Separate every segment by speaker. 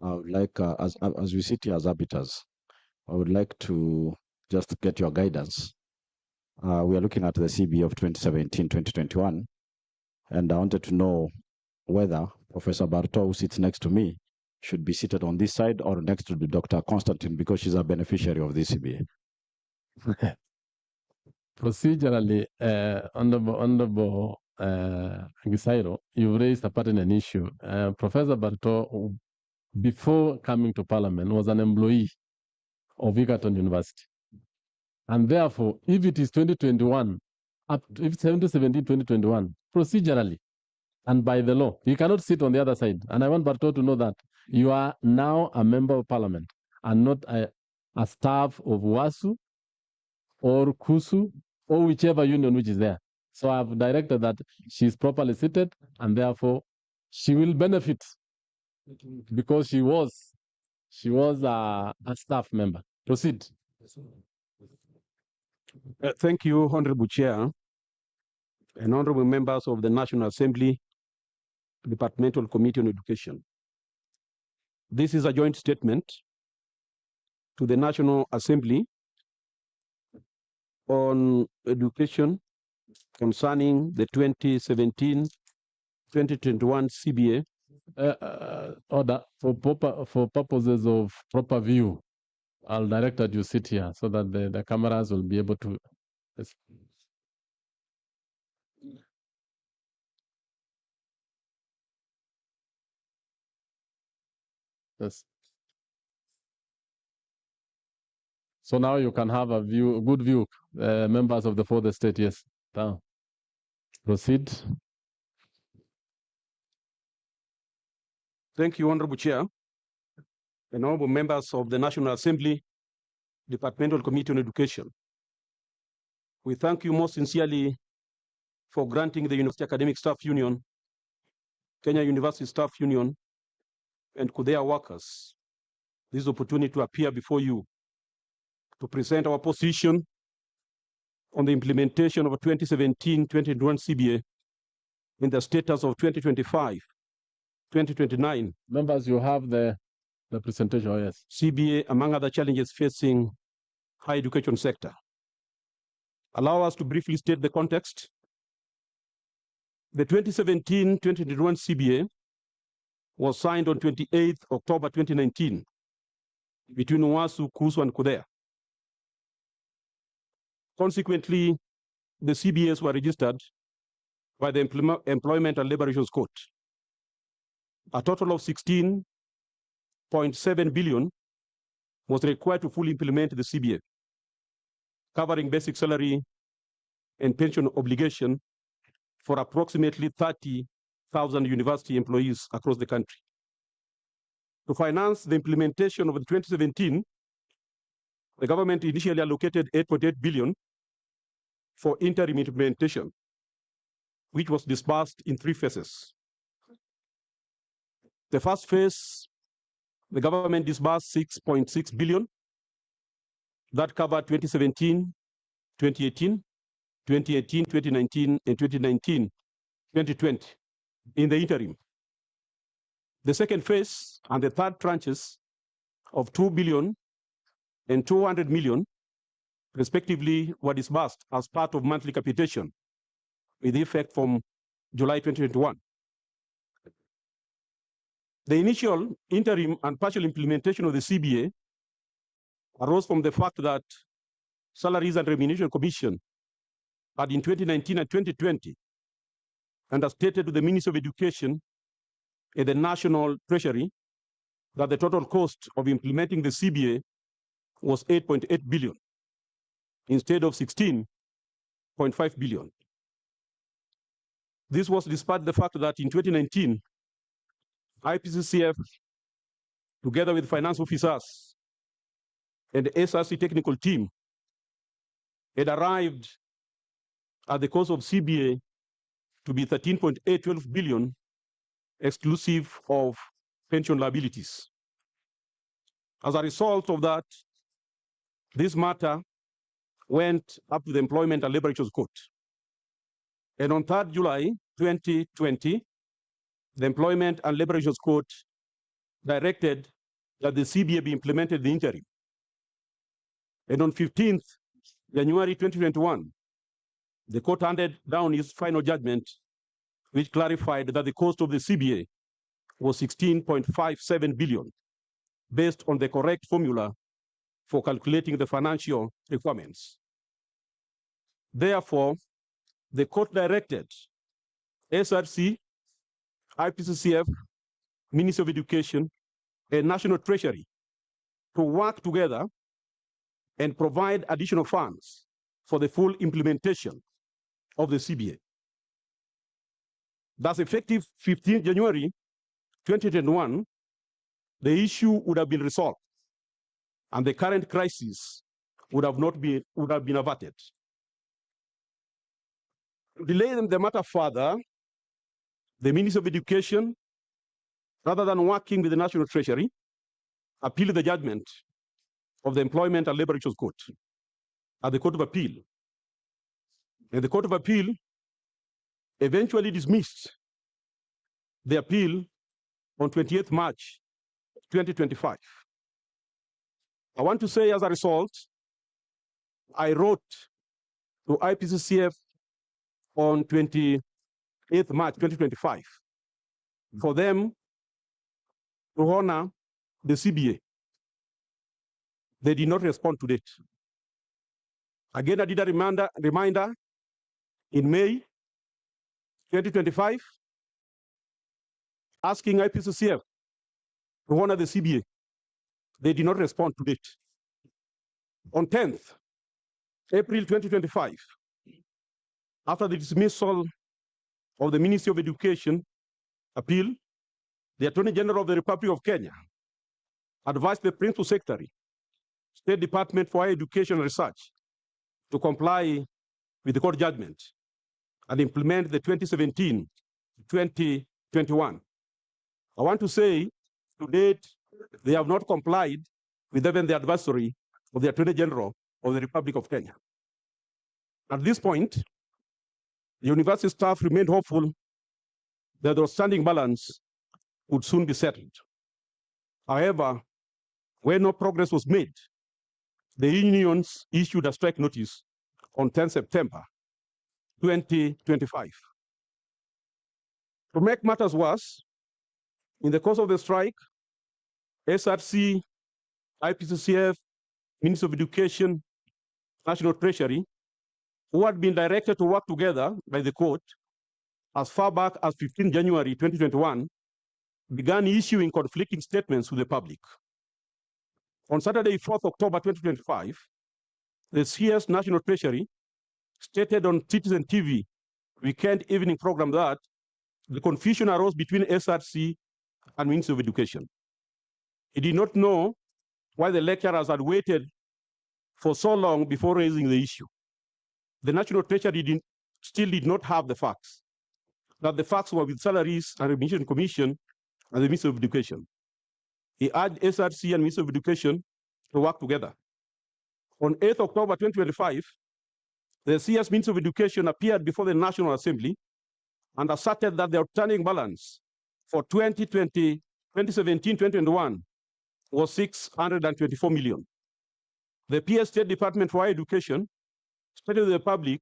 Speaker 1: I would like, as we sit here as arbiters, I would like to just get your guidance. We are looking at the CBA of 2017-2021, and I wanted to know whether Professor Barto, who sits next to me, should be seated on this side or next to the Dr. Constantine, because she's a beneficiary of this CBA.
Speaker 2: Procedurally, Honorable Gisairo, you raised a pertinent issue. Professor Barto, before coming to Parliament, was an employee of Egerton University. And therefore, if it is 2021, if it's 2017, 2021, procedurally and by the law, you cannot sit on the other side. And I want Barto to know that you are now a member of Parliament and not a staff of WASU or KUSU or whichever union which is there. So I've directed that she is properly seated, and therefore she will benefit because she was a staff member. Proceed.
Speaker 3: Thank you, Honorable Chair, and honorable members of the National Assembly Departmental Committee on Education. This is a joint statement to the National Assembly on education concerning the 2017-2021 CBA.
Speaker 2: Order for purposes of proper view. I'll direct that you sit here so that the cameras will be able to. Yes. So now you can have a good view, members of the fourth estate. Yes. Now, proceed.
Speaker 3: Thank you, Honorable Chair, and honorable members of the National Assembly Departmental Committee on Education. We thank you most sincerely for granting the University Academic Staff Union, Kenya University Staff Union, and KUDEA workers this opportunity to appear before you to present our position on the implementation of a 2017-2021 CBA in the status of 2025-2029.
Speaker 2: Members, you have the presentation. Oh, yes.
Speaker 3: CBA, among other challenges facing higher education sector. Allow us to briefly state the context. The 2017-2021 CBA was signed on 28th October 2019 between WASU, KUSU, and KUDEA. Consequently, the CBAs were registered by the Employment and Labor Relations Court. A total of 16.7 billion was required to fully implement the CBA, covering basic salary and pension obligation for approximately 30,000 university employees across the country. To finance the implementation of the 2017, the government initially allocated 8.8 billion for interim implementation, which was disbursed in 3 phases. The first phase, the government disbursed 6.6 billion. That covered 2017, 2018, 2018, 2019, and 2019, 2020 in the interim. The second phase and the third tranches of 2 billion and 200 million, respectively, were disbursed as part of monthly capitation with effect from July 2021. The initial, interim, and partial implementation of the CBA arose from the fact that Salaries and Remuneration Commission had in 2019 and 2020 understated to the Ministry of Education and the National Treasury that the total cost of implementing the CBA was 8.8 billion instead of 16.5 billion. This was despite the fact that in 2019, IPCCF, together with finance officers and the SRC technical team, had arrived at the cost of CBA to be 13.812 billion, exclusive of pension liabilities. As a result of that, this matter went up to the Employment and Labor Relations Court. And on 3rd July 2020, the Employment and Labor Relations Court directed that the CBA be implemented in the interim. And on 15th January 2021, the court handed down its final judgment, which clarified that the cost of the CBA was 16.57 billion, based on the correct formula for calculating the financial requirements. Therefore, the court directed SRC, IPCCF, Ministry of Education, and National Treasury to work together and provide additional funds for the full implementation of the CBA. Thus, effective 15 January 2021, the issue would have been resolved, and the current crisis would have been averted. To delay the matter further, the Ministry of Education, rather than working with the National Treasury, appealed the judgment of the Employment and Labor Relations Court at the Court of Appeal. And the Court of Appeal eventually dismissed the appeal on 28th March 2025. I want to say, as a result, I wrote to IPCCF on 28th March 2025 for them to honor the CBA. They did not respond to it. Again, I did a reminder in May 2025 asking IPCCF to honor the CBA. They did not respond to it. On 10th April 2025, after the dismissal of the Ministry of Education appeal, the Attorney General of the Republic of Kenya advised the Principal Secretary, State Department for Higher Education and Research, to comply with the court judgment and implement the 2017-2021. I want to say, to date, they have not complied with even the advisory of the Attorney General of the Republic of Kenya. At this point, the university staff remained hopeful that the outstanding balance would soon be settled. However, when no progress was made, the unions issued a strike notice on 10 September 2025. To make matters worse, in the course of the strike, SRC, IPCCF, Ministry of Education, National Treasury, who had been directed to work together by the court as far back as 15 January 2021, began issuing conflicting statements to the public. On Saturday, 4th October 2025, the CS National Treasury stated on Citizen TV weekend evening program that the confusion arose between SRC and Ministry of Education. He did not know why the lecturers had waited for so long before raising the issue. The National Treasury still did not have the facts, that the facts were with Salaries and Remuneration Commission and the Ministry of Education. He urged SRC and Ministry of Education to work together. On 8th October 2025, the CS Ministry of Education appeared before the National Assembly and asserted that the outstanding balance for 2017-2021 was 624 million. The PS State Department for Higher Education stated to the public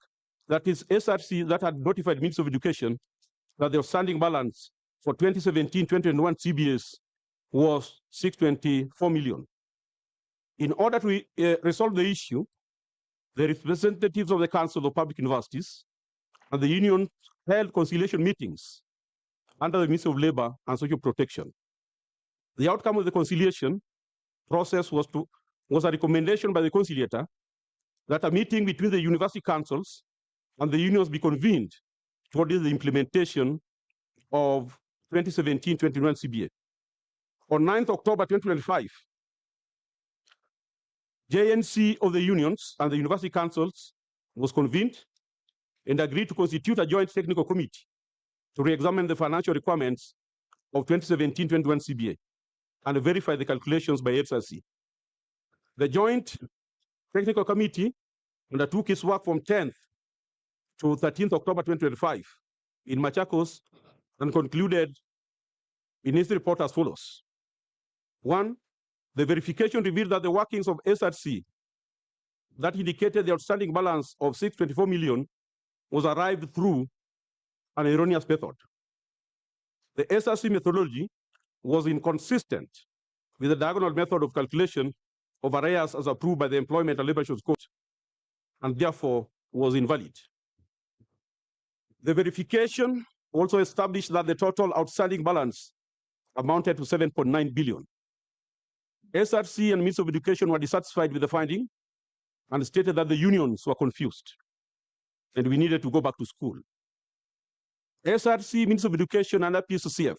Speaker 3: that it's SRC that had notified Ministry of Education that the outstanding balance for 2017-2021 CBS was 624 million. In order to resolve the issue, the representatives of the Council of Public Universities and the union held conciliation meetings under the Ministry of Labor and Social Protection. The outcome of the conciliation process was a recommendation by the conciliator that a meeting between the university councils and the unions be convened toward the implementation of 2017-21 CBA. On 9th October 2025, JNC of the unions and the university councils was convened and agreed to constitute a joint technical committee to re-examine the financial requirements of 2017-21 CBA and verify the calculations by SRC. The joint technical committee undertook its work from 10th to 13th October 2025 in Machakos and concluded in its report as follows. One, the verification revealed that the workings of SRC that indicated the outstanding balance of 624 million was arrived through an erroneous method. The SRC methodology was inconsistent with the diagonal method of calculation of arrears as approved by the Employment and Labor Relations Court, and therefore was invalid. The verification also established that the total outstanding balance amounted to 7.9 billion. SRC and Ministry of Education were dissatisfied with the finding and stated that the unions were confused and we needed to go back to school. SRC, Ministry of Education, and IPSCF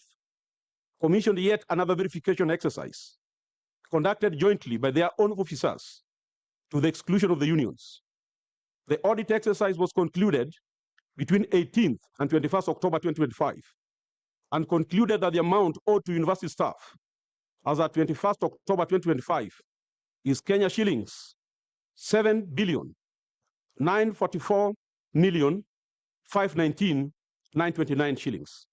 Speaker 3: commissioned yet another verification exercise conducted jointly by their own officers to the exclusion of the unions. The audit exercise was concluded between 18th and 21st October 2025 and concluded that the amount owed to university staff as at 21st October 2025 is Kenya shillings 7,944,519,929 shillings.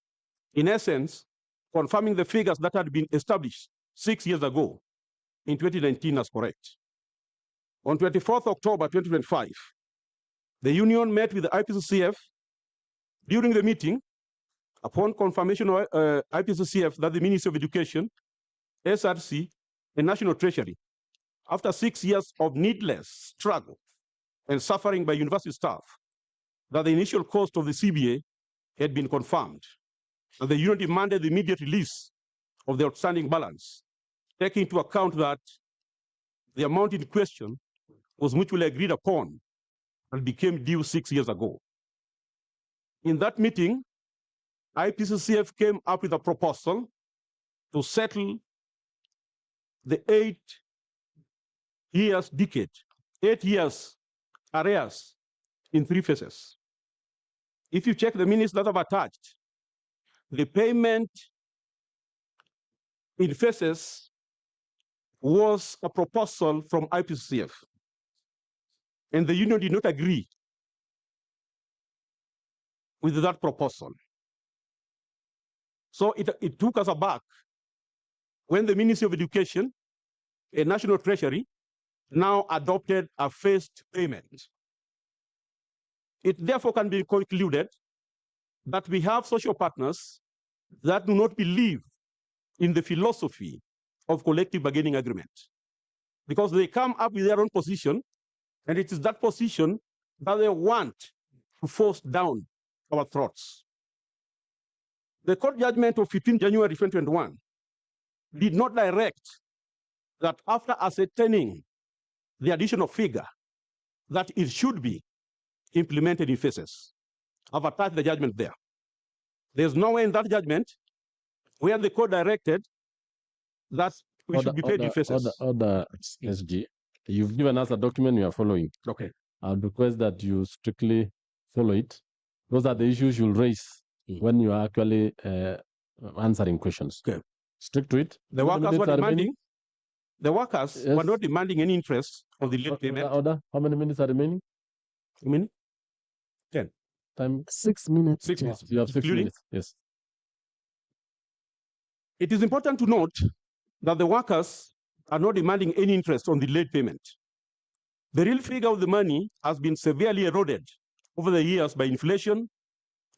Speaker 3: In essence, confirming the figures that had been established 6 years ago in 2019 as correct. On 24th October 2025, the union met with the IPCCF. During the meeting, upon confirmation of IPCCF that the Ministry of Education, SRC, and National Treasury, after 6 years of needless struggle and suffering by university staff, that the initial cost of the CBA had been confirmed, and the union demanded the immediate release of the outstanding balance, taking into account that the amount in question was mutually agreed upon and became due 6 years ago. In that meeting, IPCCF came up with a proposal to settle the 8 years decade, 8 years arrears in 3 phases. If you check the minutes that I've attached, the payment in phases was a proposal from IPCCF, and the union did not agree with that proposal. So it took us aback when the Ministry of Education and National Treasury now adopted a phased payment. It therefore can be concluded that we have social partners that do not believe in the philosophy of collective bargaining agreement, because they come up with their own position, and it is that position that they want to force down our throats. The court judgment of 15 January 2021 did not direct that after ascertaining the additional figure that it should be implemented in phases. I've attached the judgment there. There's nowhere in that judgment where the court directed that we should be paid in phases.
Speaker 2: Order SG. You've given us a document we are following.
Speaker 3: Okay.
Speaker 2: I'll request that you strictly follow it. Those are the issues you'll raise when you are actually answering questions.
Speaker 3: Okay.
Speaker 2: Stick to it.
Speaker 3: The workers were demanding. The workers were not demanding any interest on the late payment.
Speaker 2: Order. How many minutes are remaining?
Speaker 3: How many? 10.
Speaker 2: Time
Speaker 4: 6 minutes.
Speaker 3: 6 minutes.
Speaker 2: You have 6
Speaker 3: Including?
Speaker 2: minutes. Yes.
Speaker 3: It is important to note that the workers are not demanding any interest on the late payment. The real figure of the money has been severely eroded over the years by inflation,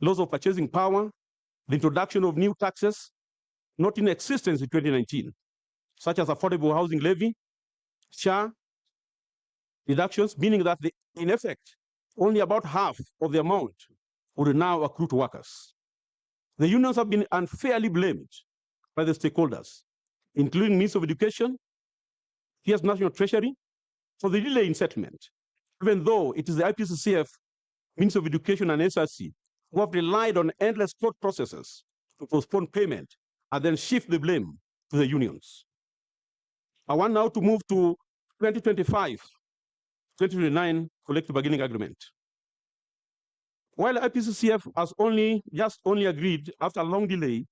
Speaker 3: loss of purchasing power, the introduction of new taxes not in existence in 2019, such as affordable housing levy, SHA deductions, meaning that in effect, only about half of the amount would now accrue to workers. The unions have been unfairly blamed by the stakeholders, including Ministry of Education, here's National Treasury, for the delay in settlement, even though it is the IPCCF, Ministry of Education, and SRC who have relied on endless court processes to postpone payment and then shift the blame to the unions. I want now to move to 2025-2029 collective bargaining agreement. While IPCCF has just only agreed after a long delay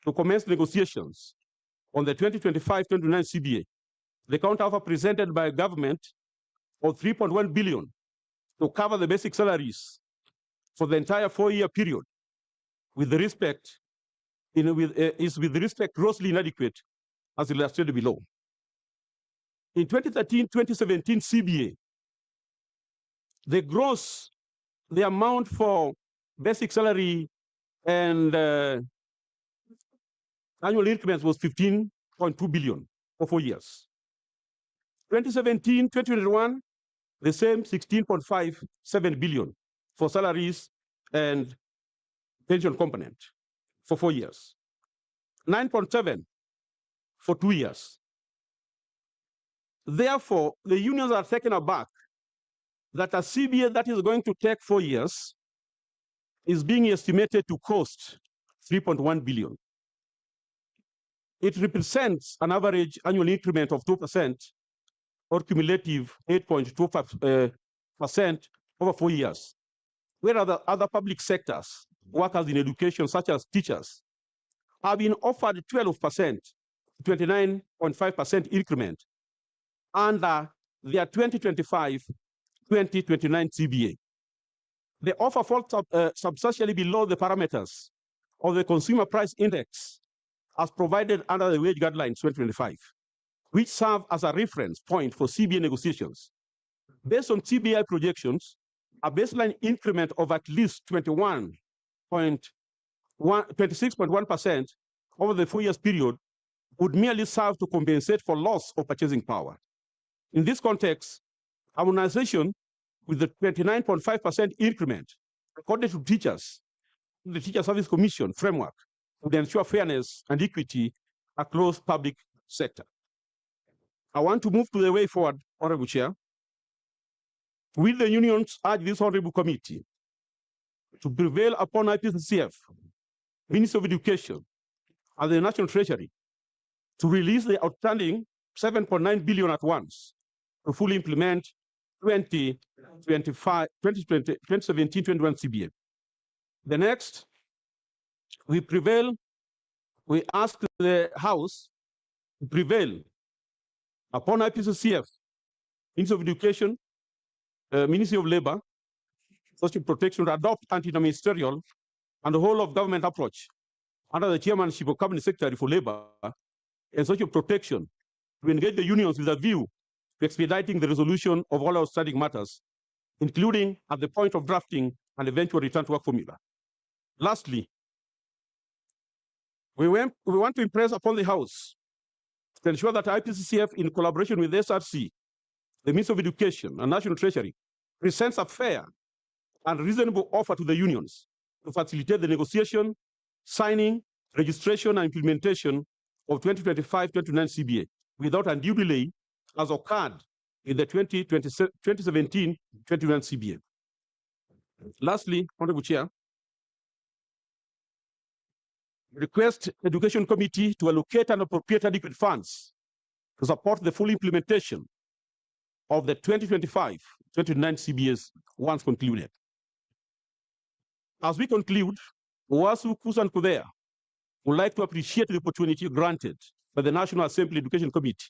Speaker 3: to commence negotiations on the 2025-2029 CBA, the counteroffer presented by government of 3.1 billion to cover the basic salaries for the entire 4-year period is with respect grossly inadequate as illustrated below. In 2013-2017 CBA, the amount for basic salary and annual increments was 15.2 billion for 4 years. 2017-2021, the same 16.57 billion for salaries and pension component for 4 years. 9.7 for 2 years. Therefore, the unions are taken aback that a CBA that is going to take 4 years is being estimated to cost 3.1 billion. It represents an average annual increment of 2% or cumulative 8.25% over 4 years. Whereas the other public sectors, workers in education, such as teachers, have been offered 12%, 29.5% increment under their 2025-2029 CBA. The offer falls substantially below the parameters of the Consumer Price Index as provided under the Wage Guidelines 2025, which serve as a reference point for CBA negotiations. Based on CBI projections, a baseline increment of at least 26.1% over the 4 years period would merely serve to compensate for loss of purchasing power. In this context, harmonization with the 29.5% increment according to teachers, the Teacher Service Commission framework would ensure fairness and equity across public sector. I want to move to the way forward, Honorable Chair. Will the unions urge this Honorable Committee to prevail upon IPCF, Ministry of Education, and the National Treasury to release the outstanding 7.9 billion at once to fully implement 2017-21 CBA. The next, we ask the House to prevail upon IPCF, Ministry of Education, Ministry of Labor, Social Protection to adopt anti-ministerial and the whole of government approach under the chairmanship of Cabinet Secretary for Labor and Social Protection to engage the unions with a view to expediting the resolution of all outstanding matters, including at the point of drafting and eventual return to work formula. Lastly, we want to impress upon the House to ensure that IPCCF, in collaboration with SRC, the Ministry of Education, and National Treasury, presents a fair and reasonable offer to the unions to facilitate the negotiation, signing, registration, and implementation of 2025-29 CBA without undue delay, as occurred in the 2017-29 CBA. Lastly, Honorable Chair, request Education Committee to allocate and appropriate adequate funds to support the full implementation of the 2025-29 CBAs once concluded. As we conclude, Uwasu Kusan Kudea would like to appreciate the opportunity granted by the National Assembly Education Committee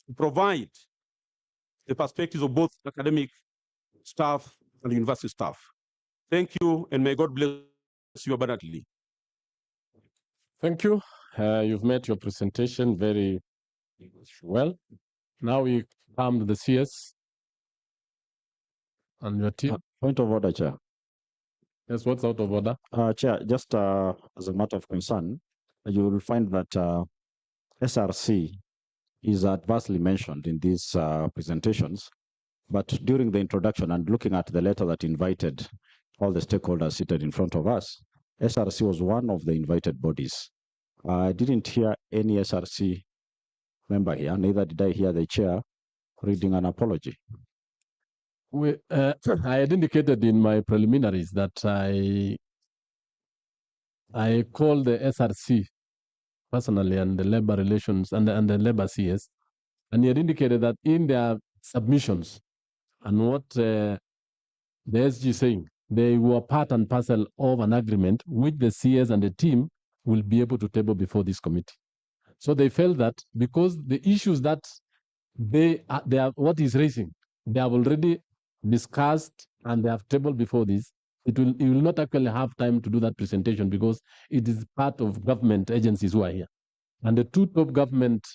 Speaker 3: to provide the perspectives of both academic staff and university staff. Thank you, and may God bless you abundantly.
Speaker 2: Thank you. You've made your presentation very well. Now we come to the CS and your team.
Speaker 1: Point of order, Chair.
Speaker 2: Yes, what's out of order?
Speaker 1: Chair, just as a matter of concern, you will find that SRC is adversely mentioned in these presentations, but during the introduction and looking at the letter that invited all the stakeholders seated in front of us, SRC was one of the invited bodies. I didn't hear any SRC member here, neither did I hear the chair reading an apology.
Speaker 2: I had indicated in my preliminaries that I called the SRC personally and the labor relations and the labor CS, and he had indicated that in their submissions and what the SG is saying, they were part and parcel of an agreement which the CS and the team will be able to table before this committee. So they felt that because the issues that they are what is raising, they have already discussed and they have tabled before this, it will not actually have time to do that presentation because it is part of government agencies who are here. And the two top government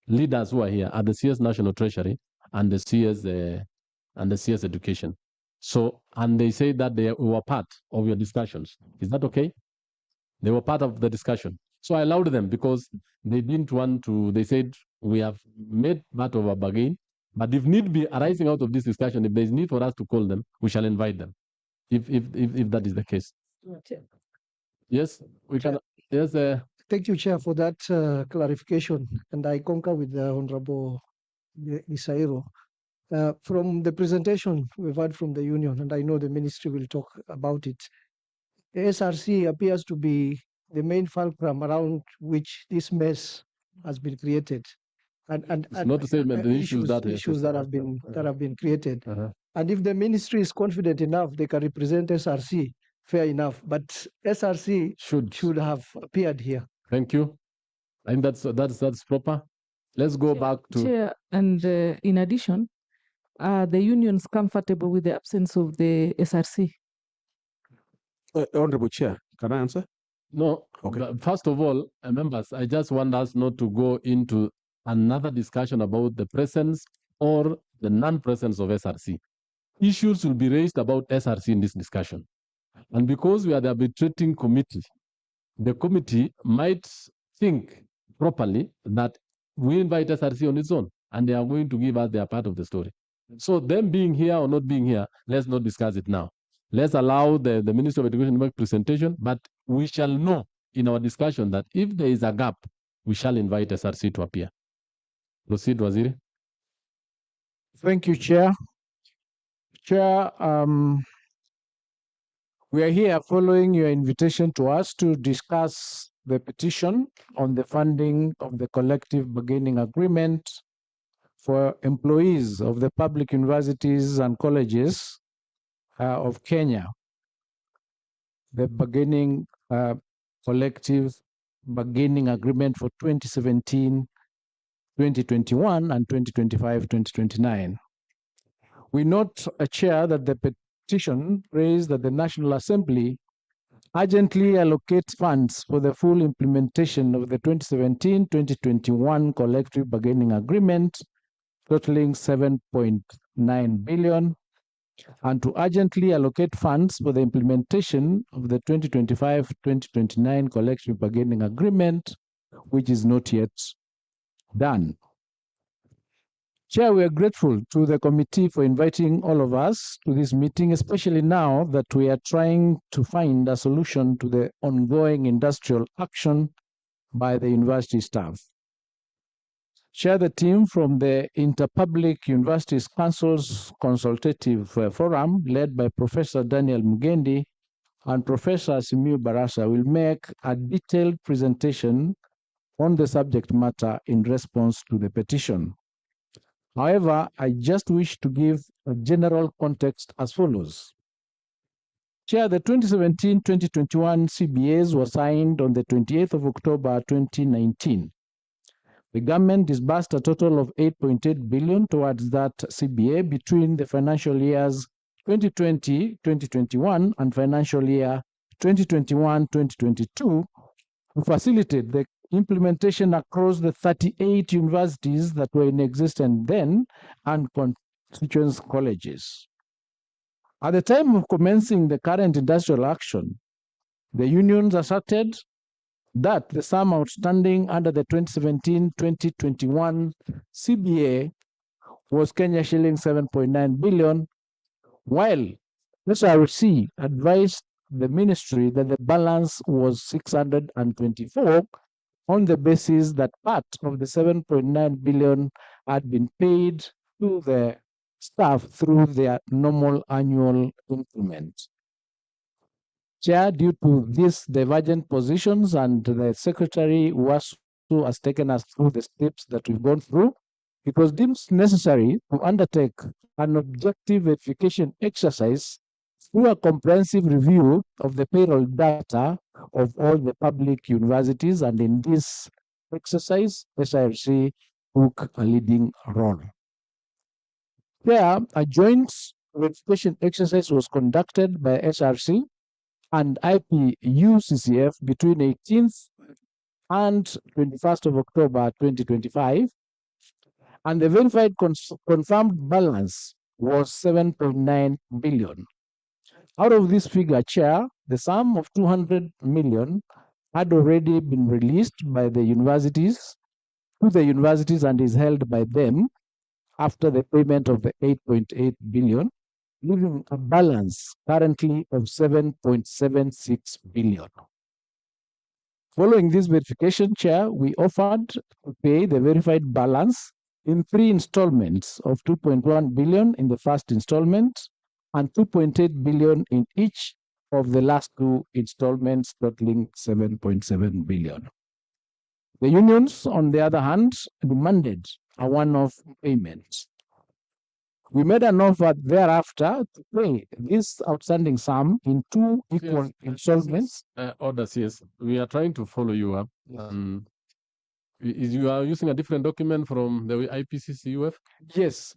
Speaker 2: leaders who are here are the CS National Treasury and the CS Education. So, and they say that they were part of your discussions. Is that okay? They were part of the discussion. So I allowed them because they didn't want to, they said, we have made part of a bargain, but if need be arising out of this discussion, if there's need for us to call them, we shall invite them, if that is the case. Yes, we can. Yes.
Speaker 4: Thank you, Chair, for that clarification. And I concur with the Honorable Gisairo. From the presentation we've had from the union, and I know the ministry will talk about it, the SRC appears to be the main fulcrum around which this mess has been created. And
Speaker 2: not to say the issues
Speaker 4: that have been created. And if the ministry is confident enough, they can represent SRC, fair enough. But SRC should have appeared here.
Speaker 2: Thank you. I think that's proper. Let's go back to
Speaker 5: Chair. And in addition, are the unions comfortable with the absence of the SRC?
Speaker 3: Honorable Chair, can I answer?
Speaker 2: No.
Speaker 3: Okay.
Speaker 2: First of all, members, I just want us not to go into another discussion about the presence or the non-presence of SRC. Issues will be raised about SRC in this discussion. And because we are the arbitrating committee, the committee might think properly that we invite SRC on its own, and they are going to give us their part of the story. So them being here or not being here, let's not discuss it now. Let's allow the Ministry of Education to make presentation, but we shall know in our discussion that if there is a gap, we shall invite SRC to appear. Proceed, Waziri.
Speaker 6: Thank you, Chair. Chair, we are here following your invitation to us to discuss the petition on the funding of the collective bargaining agreement for employees of the public universities and colleges of Kenya. The bargaining collective bargaining agreement for 2017, 2021, and 2025-2029. We note, Chair, that the petition raised that the National Assembly urgently allocates funds for the full implementation of the 2017-2021 collective bargaining agreement, totaling 7.9 billion, and to urgently allocate funds for the implementation of the 2025-2029 collective bargaining agreement, which is not yet done. Chair, we are grateful to the committee for inviting all of us to this meeting, especially now that we are trying to find a solution to the ongoing industrial action by the university staff. Chair, the team from the Interpublic Universities Council's Consultative Forum, led by Professor Daniel Mugendi and Professor Simiyu Barasa, will make a detailed presentation on the subject matter in response to the petition. However, I just wish to give a general context as follows. Chair, the 2017-2021 CBAs were signed on the 28th of October 2019. The government disbursed a total of 8.8 billion towards that CBA between the financial years 2020-2021 and financial year 2021-2022 to facilitate the implementation across the 38 universities that were in existence then and constituent colleges. At the time of commencing the current industrial action, the unions asserted that the sum outstanding under the 2017-2021 CBA was Kenya shilling 7.9 billion, while SRC advised the ministry that the balance was 624 on the basis that part of the 7.9 billion had been paid to the staff through their normal annual increment. Chair, due to these divergent positions, and the Secretary has taken us through the steps that we've gone through, it was deemed necessary to undertake an objective verification exercise through a comprehensive review of the payroll data of all the public universities, and in this exercise, SRC took a leading role. There, a joint verification exercise was conducted by SRC and IPUCCF between 18th and 21st of October 2025, and the verified confirmed balance was 7.9 billion. Out of this figure, Chair, the sum of 200 million had already been released by the universities to the universities and is held by them after the payment of the 8.8 billion, leaving a balance currently of 7.76 billion. Following this verification, Chair, we offered to pay the verified balance in 3 installments of 2.1 billion in the first installment and 2.8 billion in each of the last 2 installments, totaling 7.7 billion. The unions, on the other hand, demanded a one-off payment. We made an offer thereafter to pay this outstanding sum in 2 equal installments.
Speaker 2: Orders, yes. We are trying to follow you up. You are using a different document from the IPCCUF?
Speaker 6: Yes,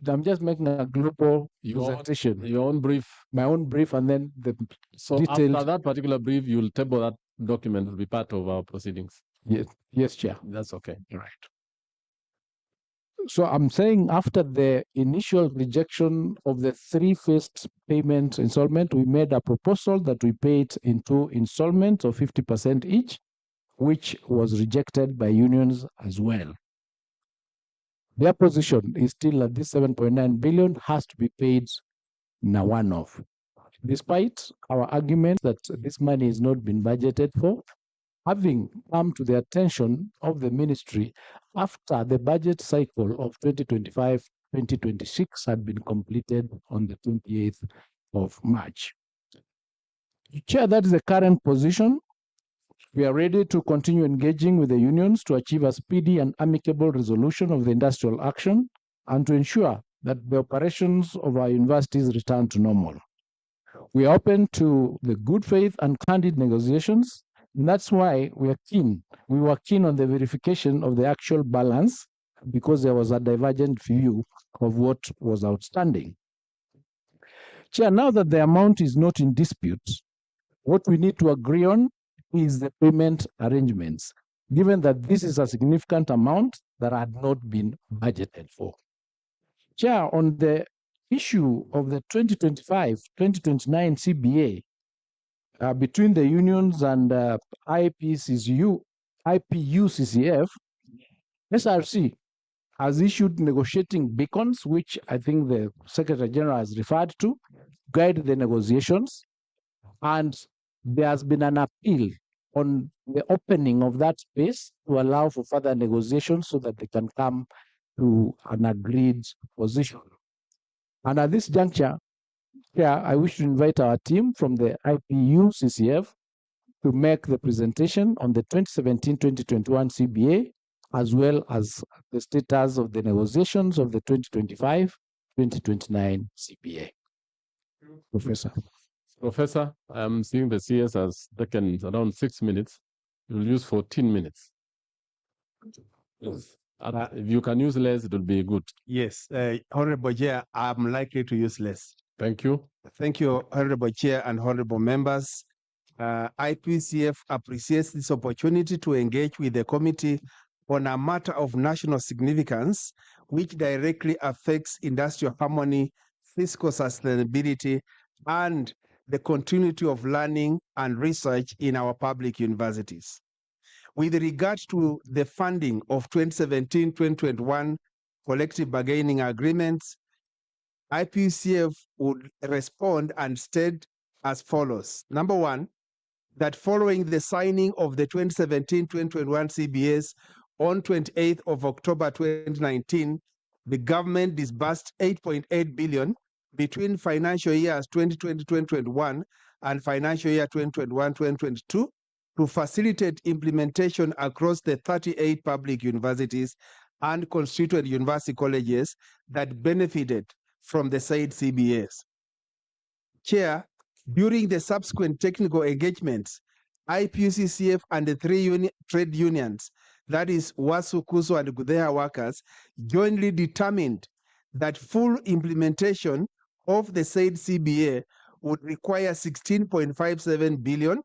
Speaker 6: I'm just making a global presentation.
Speaker 2: Your own brief.
Speaker 6: My own brief, and then the
Speaker 2: So
Speaker 6: detailed.
Speaker 2: after that particular brief, you'll table that document to be part of our proceedings.
Speaker 6: Yes, Chair.
Speaker 2: That's okay.
Speaker 6: Right. So I'm saying after the initial rejection of the 3-phase payment installment, we made a proposal that we paid in 2 installments of 50% each, which was rejected by unions as well. Their position is still that this 7.9 billion has to be paid in a one-off. Despite our argument that this money has not been budgeted for, having come to the attention of the ministry after the budget cycle of 2025-2026 had been completed on the 28th of March. Chair, that is the current position. We are ready to continue engaging with the unions to achieve a speedy and amicable resolution of the industrial action and to ensure that the operations of our universities return to normal. We are open to the good faith and candid negotiations. And that's why we were keen on the verification of the actual balance, because there was a divergent view of what was outstanding. Chair, now that the amount is not in dispute, what we need to agree on is the payment arrangements, given that this is a significant amount that had not been budgeted for. Chair, on the issue of the 2025-2029 CBA, between the unions and IPU-CCF, SRC has issued negotiating beacons, which I think the Secretary General has referred to guide the negotiations. And there has been an appeal on the opening of that space to allow for further negotiations so that they can come to an agreed position. And at this juncture, I wish to invite our team from the IPU-CCF to make the presentation on the 2017-2021 CBA, as well as the status of the negotiations of the 2025-2029 CBA.
Speaker 2: Professor, I'm seeing the CS has taken around 6 minutes. You'll use 14 minutes. Yes. If you can use less, it will be good.
Speaker 7: Yes, Honorable Chair, I'm likely to use less.
Speaker 2: Thank you.
Speaker 7: Thank you, Honorable Chair and Honorable members. IPCF appreciates this opportunity to engage with the committee on a matter of national significance, which directly affects industrial harmony, fiscal sustainability, and the continuity of learning and research in our public universities. With regard to the funding of 2017-2021 collective bargaining agreements, IPCF would respond and state as follows. Number one, that following the signing of the 2017-2021 CBAs on 28th of October 2019, the government disbursed 8.8 billion between financial years 2020-2021 and financial year 2021-2022 to facilitate implementation across the 38 public universities and constituent university colleges that benefited from the said CBAs. Chair, during the subsequent technical engagements, IPU-CCF and the 3 trade unions, that is WASU, KUSU, and GUDEA workers, jointly determined that full implementation of the said CBA would require 16.57 billion,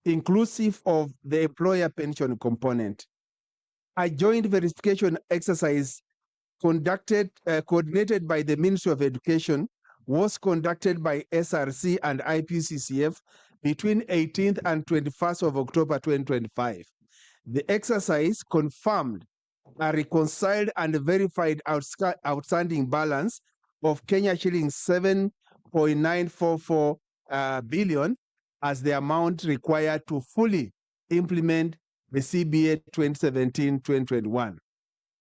Speaker 7: inclusive of the employer pension component. A joint verification exercise coordinated by the Ministry of Education was conducted by SRC and IPCCF between 18th and 21st of October 2025. The exercise confirmed a reconciled and verified outstanding balance of Kenya shillings 7.944 billion as the amount required to fully implement the CBA 2017-2021.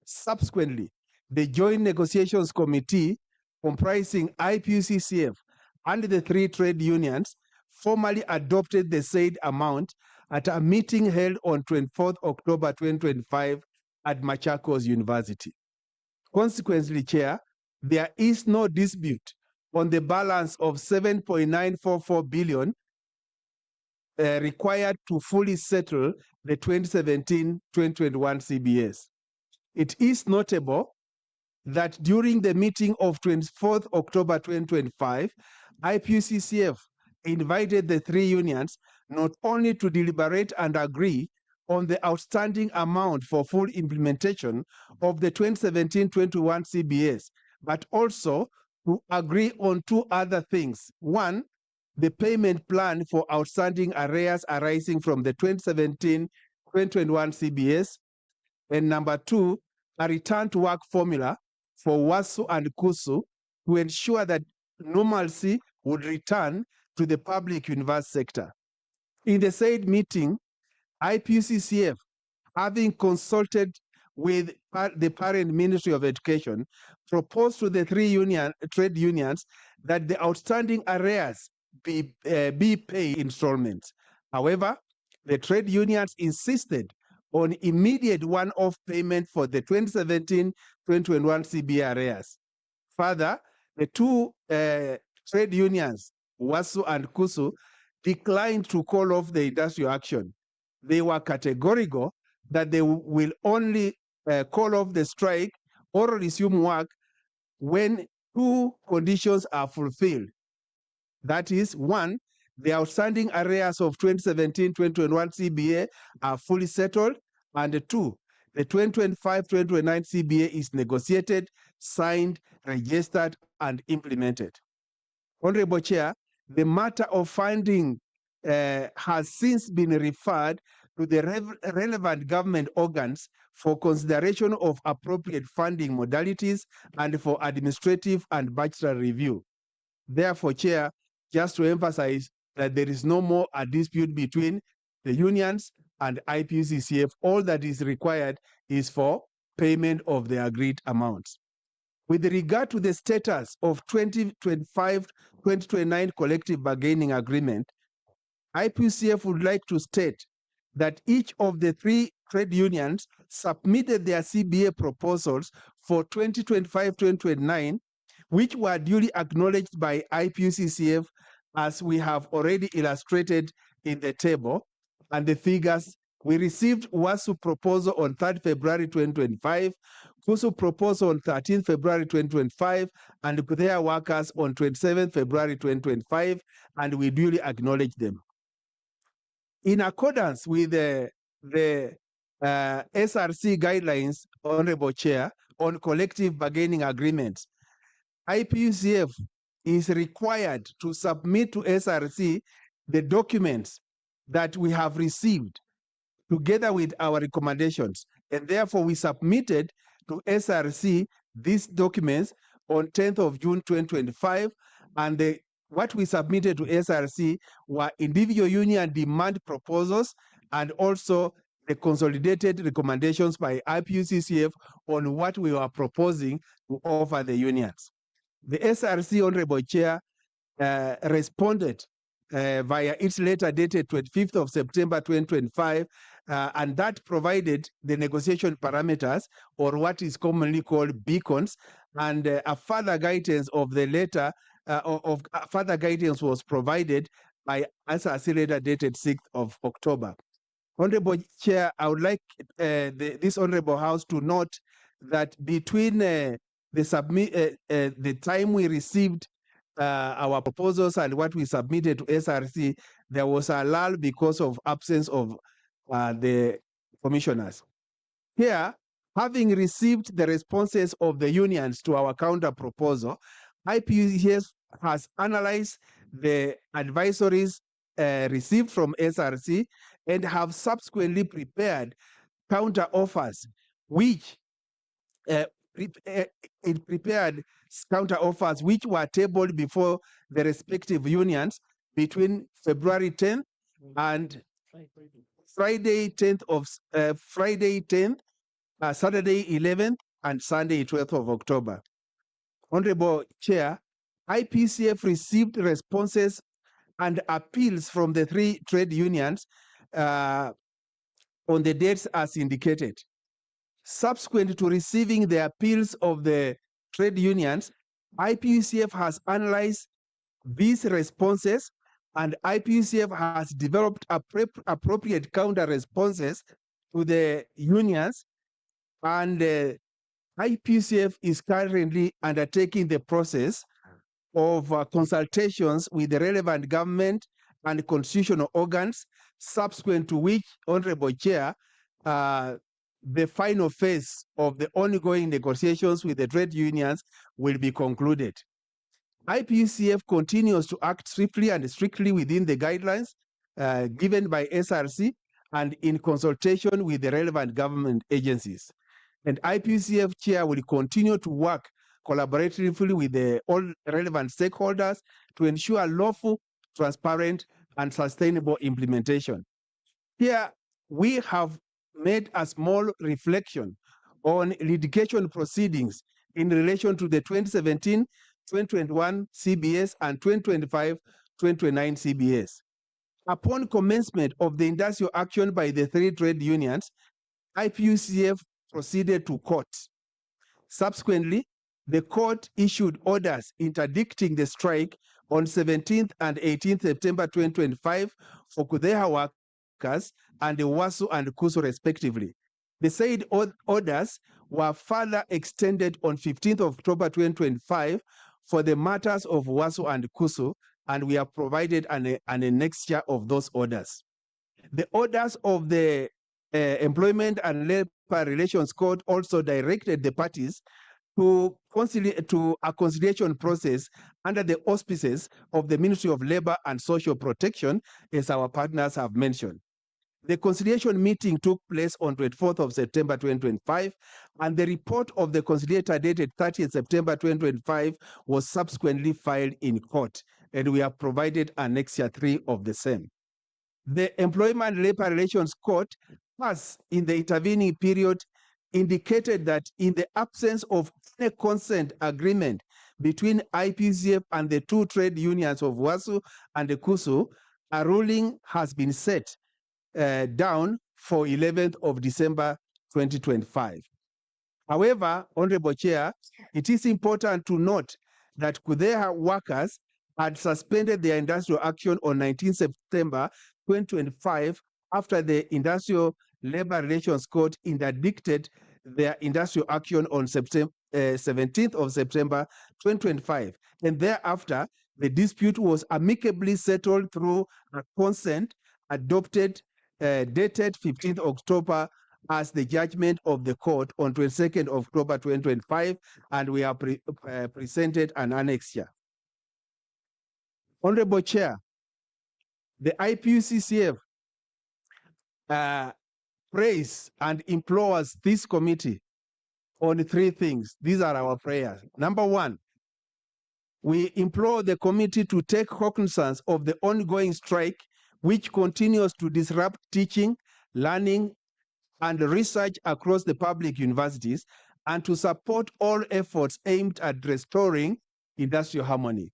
Speaker 7: Subsequently, the Joint Negotiations Committee, comprising IPUCCF and the 3 trade unions, formally adopted the said amount at a meeting held on 24th October 2025 at Machakos University. Consequently, Chair, there is no dispute on the balance of 7.944 billion required to fully settle the 2017-2021 CBS. It is notable that during the meeting of 24th October 2025, IPUCCF invited the 3 unions not only to deliberate and agree on the outstanding amount for full implementation of the 2017-21 CBS, but also to agree on 2 other things. One, the payment plan for outstanding arrears arising from the 2017-2021 CBS, and number 2, a return to work formula for WASU and KUSU to ensure that normalcy would return to the public university sector. In the said meeting, IPUCCF, having consulted with the parent Ministry of Education, proposed to the 3 trade unions that the outstanding arrears be paid installments. However, the trade unions insisted on immediate one-off payment for the 2017-2021 CBA arrears. Further, the 2 trade unions, WASU and KUSU, declined to call off the industrial action. They were categorical that they will only call off the strike or resume work when 2 conditions are fulfilled. That is, 1, the outstanding arrears of 2017-2021 CBA are fully settled, and 2, the 2025-2029 CBA is negotiated, signed, registered, and implemented. Honorable Chair, the matter of funding has since been referred to the relevant government organs for consideration of appropriate funding modalities and for administrative and budgetary review. Therefore, Chair, just to emphasize that there is no more a dispute between the unions and IPUCCF. All that is required is for payment of the agreed amounts. With regard to the status of 2025-2029 collective bargaining agreement, IPUCCF would like to state that each of the 3 trade unions submitted their CBA proposals for 2025-2029, which were duly acknowledged by IPUCCF, as we have already illustrated in the table and the figures. We received WASU proposal on 3rd February 2025, KUSU proposal on 13th February 2025, and their workers on 27th February 2025, and we duly acknowledge them. In accordance with the SRC guidelines, Honorable Chair, on collective bargaining agreements, IPUCF is required to submit to SRC the documents that we have received together with our recommendations. And therefore, we submitted to SRC these documents on 10th of June 2025. And what we submitted to SRC were individual union demand proposals and also the consolidated recommendations by IPUCCF on what we were proposing to offer the unions. The SRC, Honorable Chair, responded via its letter dated 25th of September 2025, and that provided the negotiation parameters, or what is commonly called beacons, and a further guidance of the letter further guidance was provided by SRC letter dated 6th of October. Honorable Chair, I would like this Honorable House to note that between the time we received our proposals and what we submitted to SRC, there was a lull because of absence of the commissioners. Here, having received the responses of the unions to our counter proposal, IPUCF has analyzed the advisories received from SRC and have subsequently prepared counter offers, which it prepared counter offers which were tabled before the respective unions between February 10th and Friday 10th Saturday 11th and Sunday 12th of October. Honorable Chair, IPCF received responses and appeals from the 3 trade unions on the dates as indicated. Subsequent to receiving the appeals of the trade unions, IPCF has analyzed these responses, and IPCF has developed appropriate counter responses to the unions, and IPCF is currently undertaking the process of consultations with the relevant government and constitutional organs, subsequent to which, Honorable Chair, the final phase of the ongoing negotiations with the trade unions will be concluded. IPUCF continues to act swiftly and strictly within the guidelines given by SRC and in consultation with the relevant government agencies. And IPUCF Chair will continue to work collaboratively with all relevant stakeholders to ensure lawful, transparent, and sustainable implementation. Here, we have made a small reflection on litigation proceedings in relation to the 2017-2021 CBS and 2025-2029 CBS. Upon commencement of the industrial action by the 3 trade unions, IPUCF proceeded to court. Subsequently, the court issued orders interdicting the strike on 17th and 18th September 2025 for Kudeha workers and the WASU and KUSU respectively. The said orders were further extended on 15th of October 2025 for the matters of WASU and KUSU, and we have provided an annexure of those orders. The orders of the Employment and Labor Relations Court also directed the parties to a conciliation process under the auspices of the Ministry of Labor and Social Protection, as our partners have mentioned. The conciliation meeting took place on 24th of September 2025, and the report of the conciliator dated 30th September 2025 was subsequently filed in court, and we have provided Annexure 3 of the same. The Employment and Labor Relations Court has, in the intervening period, indicated that in the absence of any consent agreement between IPCF and the 2 trade unions of WASU and the KUSU, a ruling has been set down for 11th of December 2025. However, Honorable Chair, it is important to note that Kudeha workers had suspended their industrial action on 19 September 2025 after the Industrial Labor Relations Court interdicted their industrial action on 17th of September 2025. And thereafter, the dispute was amicably settled through a consent adopted dated 15th October as the judgment of the court on 22nd October 2025, and we have presented an annexure. Honorable Chair, the IPUCF prays and implores this committee on 3 things. These are our prayers. Number 1, we implore the committee to take cognizance of the ongoing strike which continues to disrupt teaching, learning, and research across the public universities, and to support all efforts aimed at restoring industrial harmony.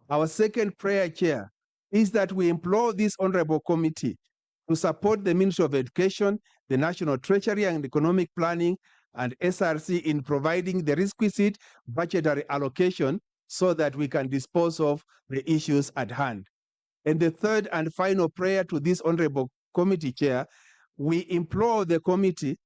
Speaker 7: Our second prayer, Chair, is that we implore this honorable committee to support the Ministry of Education, the National Treasury and Economic Planning, and SRC in providing the requisite budgetary allocation so that we can dispose of the issues at hand. And the third and final prayer to this honorable committee, Chair, we implore the committee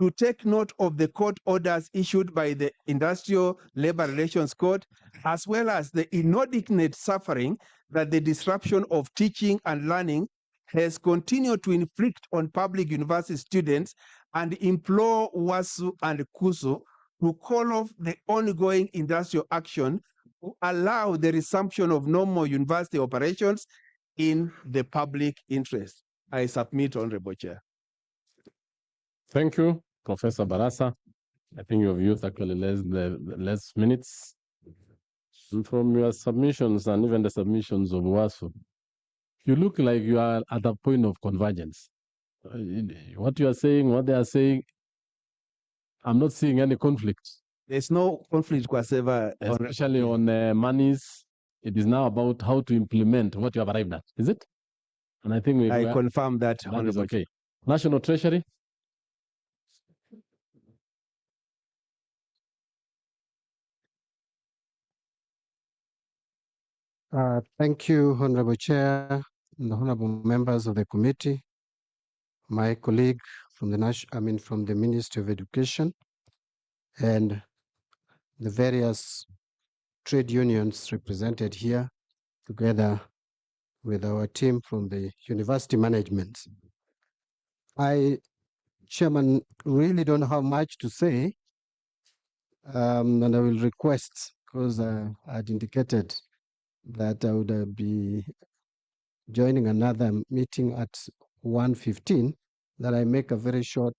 Speaker 7: to take note of the court orders issued by the Industrial Labor Relations Court, as well as the inordinate suffering that the disruption of teaching and learning has continued to inflict on public university students, and implore WASU and KUSU to call off the ongoing industrial action to allow the resumption of normal university operations in the public interest. I submit, Honorable Chair.
Speaker 2: Thank you, Professor Barasa. I think you've used actually less minutes. And from your submissions and even the submissions of WASU, you look like you are at a point of convergence. What you are saying, what they are saying, I'm not seeing any conflict.
Speaker 7: There's no conflict whatsoever.
Speaker 2: Especially on monies. It is now about how to implement what you have arrived at, is it? And I think
Speaker 7: I confirm that,
Speaker 2: that is
Speaker 7: Honorable.
Speaker 2: okay. National Treasury.
Speaker 8: Thank you, Honorable Chair, and the honorable members of the committee, my colleague from the Ministry of Education, and the various trade unions represented here, together with our team from the university management. I, Chairman, really don't have much to say, and I will request, because I had indicated that I would be joining another meeting at 1:15, that I make a very short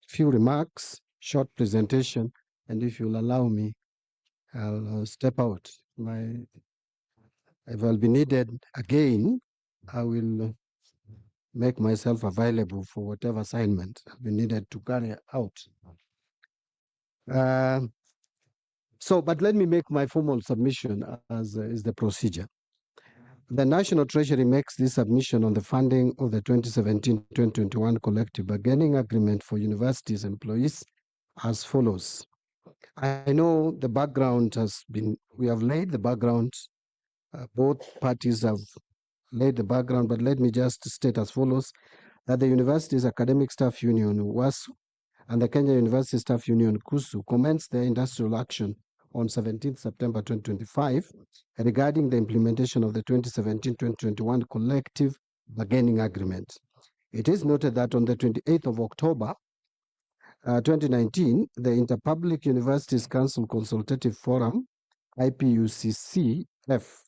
Speaker 8: few remarks, short presentation, and if you'll allow me, I'll step out. If I'll be needed again, I will make myself available for whatever assignment I'll be needed to carry out. But let me make my formal submission as is the procedure. The National Treasury makes this submission on the funding of the 2017-2021 collective bargaining agreement for universities employees as follows. I know the background we have laid the background, both parties have laid the background, but let me just state as follows, that the Universities Academic Staff Union, WASU, and the Kenya University Staff Union, KUSU, commenced their industrial action on 17th September 2025 regarding the implementation of the 2017-2021 collective bargaining agreement. It is noted that on the 28th of October 2019, the Interpublic Universities Council Consultative Forum, IPUCCF,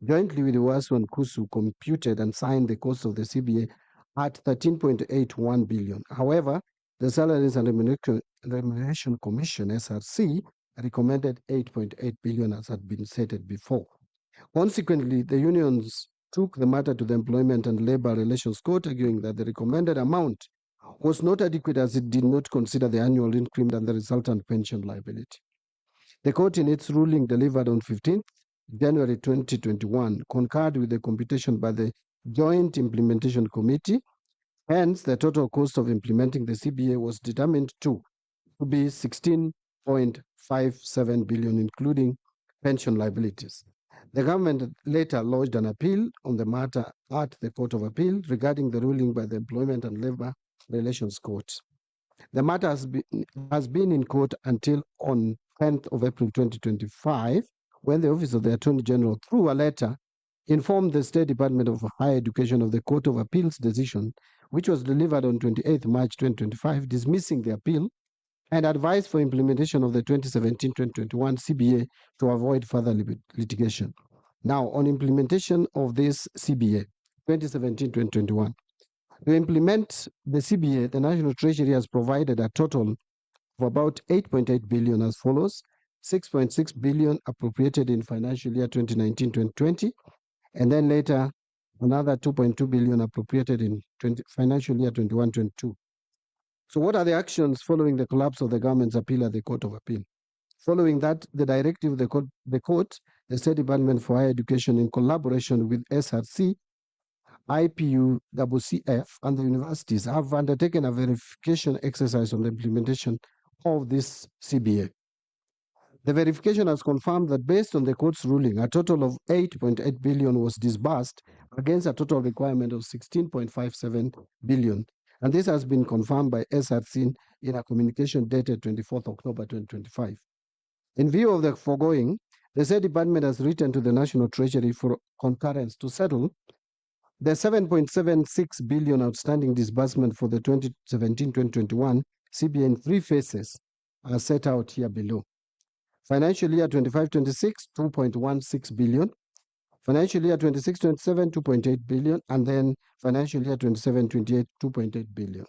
Speaker 8: jointly with WASU and KUSU, computed and signed the cost of the CBA at 13.81 billion. However, the Salaries and Remuneration Commission, SRC, recommended 8.8 billion, as had been stated before. Consequently, the unions took the matter to the Employment and Labor Relations Court, arguing that the recommended amount was not adequate as it did not consider the annual increment and the resultant pension liability. The court, in its ruling delivered on 15th January 2021, concurred with the computation by the Joint Implementation Committee. Hence, the total cost of implementing the CBA was determined to be 16.57 billion, including pension liabilities. The government later lodged an appeal on the matter at the Court of Appeal regarding the ruling by the Employment and Labor Relations Court. The matter has been in court until on 10th of April 2025, when the Office of the Attorney General, through a letter, informed the State Department of Higher Education of the Court of Appeal's decision, which was delivered on 28th March 2025, dismissing the appeal and advised for implementation of the 2017-2021 CBA to avoid further litigation. Now, on implementation of this CBA, 2017-2021, to implement the CBA, the National Treasury has provided a total of about 8.8 billion as follows: 6.6 billion appropriated in financial year 2019-2020, and then later another 2.2 billion appropriated in financial year 21-22. So what are the actions following the collapse of the government's appeal at the Court of Appeal? Following that, the directive of the State Department for Higher Education, in collaboration with SRC, IPUCCF, and the universities, have undertaken a verification exercise on the implementation of this CBA. The verification has confirmed that based on the court's ruling, a total of 8.8 billion was disbursed against a total requirement of 16.57 billion, And this has been confirmed by SRC in a communication dated 24th October 2025. In view of the foregoing, the said department has written to the National Treasury for concurrence to settle the 7.76 billion outstanding disbursement for the 2017-2021 CBA in three phases are set out here below. Financial year 25-26, 2.16 billion. Financial year 26-27, 2.8 billion. And then financial year 27-28, 2.8 billion.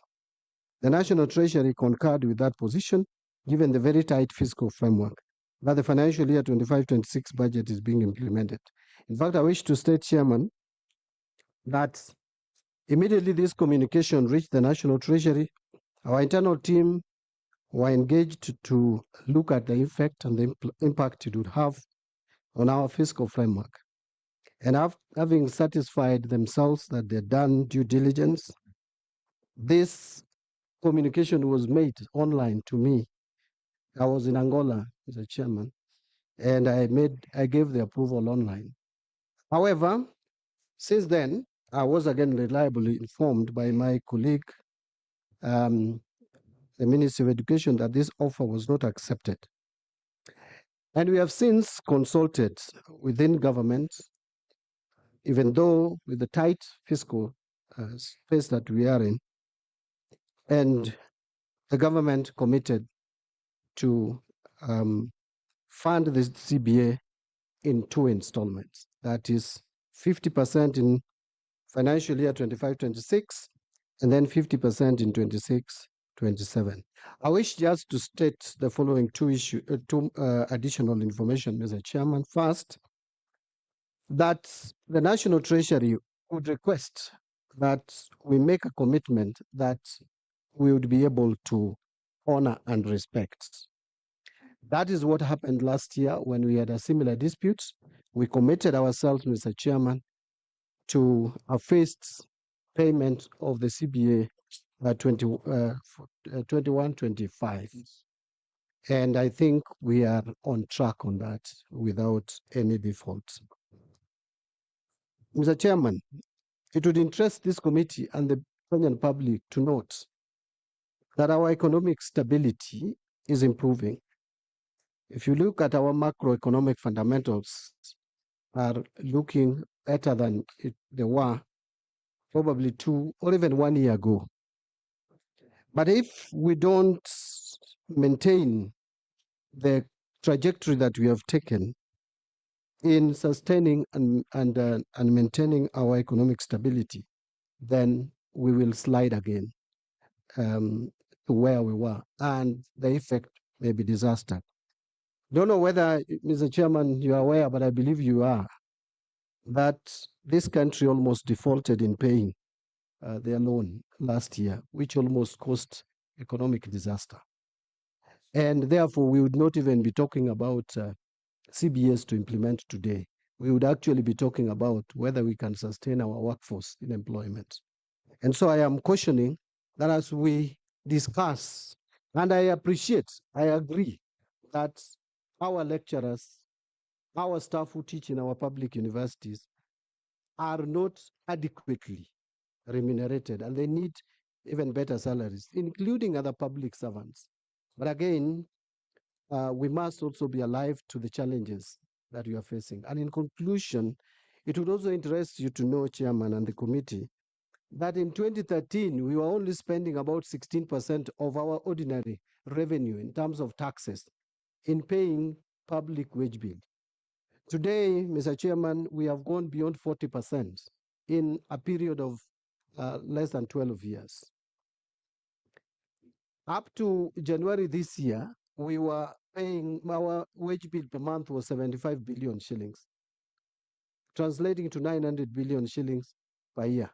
Speaker 8: The National Treasury concurred with that position, given the very tight fiscal framework that the financial year 25-26 budget is being implemented. In fact, I wish to state, Chairman, that immediately this communication reached the National Treasury, our internal team were engaged to look at the effect and the impact it would have on our fiscal framework. And having satisfied themselves that they'd done due diligence, this communication was made online to me. I was in Angola as a chairman, and I gave the approval online. However, since then, I was again reliably informed by my colleague, the Ministry of Education, that this offer was not accepted. And we have since consulted within government, even though with the tight fiscal space that we are in, and the government committed to fund this CBA in two installments. That is 50% in financial year 25-26, and then 50% in 26-27. I wish just to state the following two additional information, Mr. Chairman. First, that the National Treasury would request that we make a commitment that we would be able to honor and respect. That is what happened last year when we had a similar dispute. We committed ourselves, Mr. Chairman, to a phased payment of the CBA 21-25. And I think we are on track on that without any default. Mr. Chairman, it would interest this committee and the Kenyan public to note that our economic stability is improving. If you look at our macroeconomic fundamentals, are looking better than they were probably 2 or even 1 year ago. But if we don't maintain the trajectory that we have taken in sustaining and maintaining our economic stability, then we will slide again to where we were, and the effect may be disaster. Don't know whether, Mr. Chairman, you are aware, but I believe you are, that this country almost defaulted in paying their loan last year, which almost caused economic disaster. And therefore, we would not even be talking about CBS to implement today. We would actually be talking about whether we can sustain our workforce in employment. And so I am cautioning that as we discuss, and I agree that our lecturers, our staff who teach in our public universities are not adequately remunerated, and they need even better salaries, including other public servants. But again, we must also be alive to the challenges that we are facing. And in conclusion, it would also interest you to know, Chairman and the committee, that in 2013, we were only spending about 16% of our ordinary revenue in terms of taxes in paying public wage bill. Today, Mr. Chairman, we have gone beyond 40% in a period of less than 12 years. Up to January this year, we were paying, our wage bill per month was 75 billion shillings, translating to 900 billion shillings per year.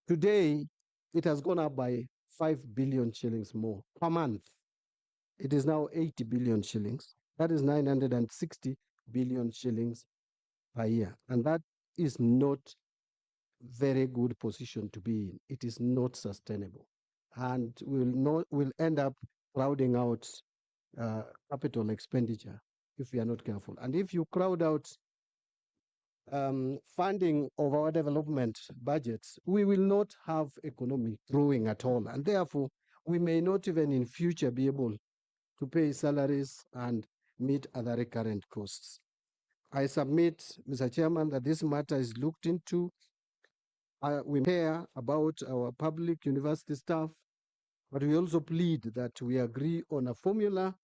Speaker 8: Today, it has gone up by 5 billion shillings more per month. It is now 80 billion shillings. That is 960 billion shillings per year. And that is not very good position to be in. It is not sustainable. And will end up crowding out capital expenditure if we are not careful. And if you crowd out funding of our development budgets, we will not have economy growing at all. And therefore, we may not even in future be able to pay salaries and meet other recurrent costs. I submit, Mr. Chairman, that this matter is looked into. We care about our public university staff, but we also plead that we agree on a formula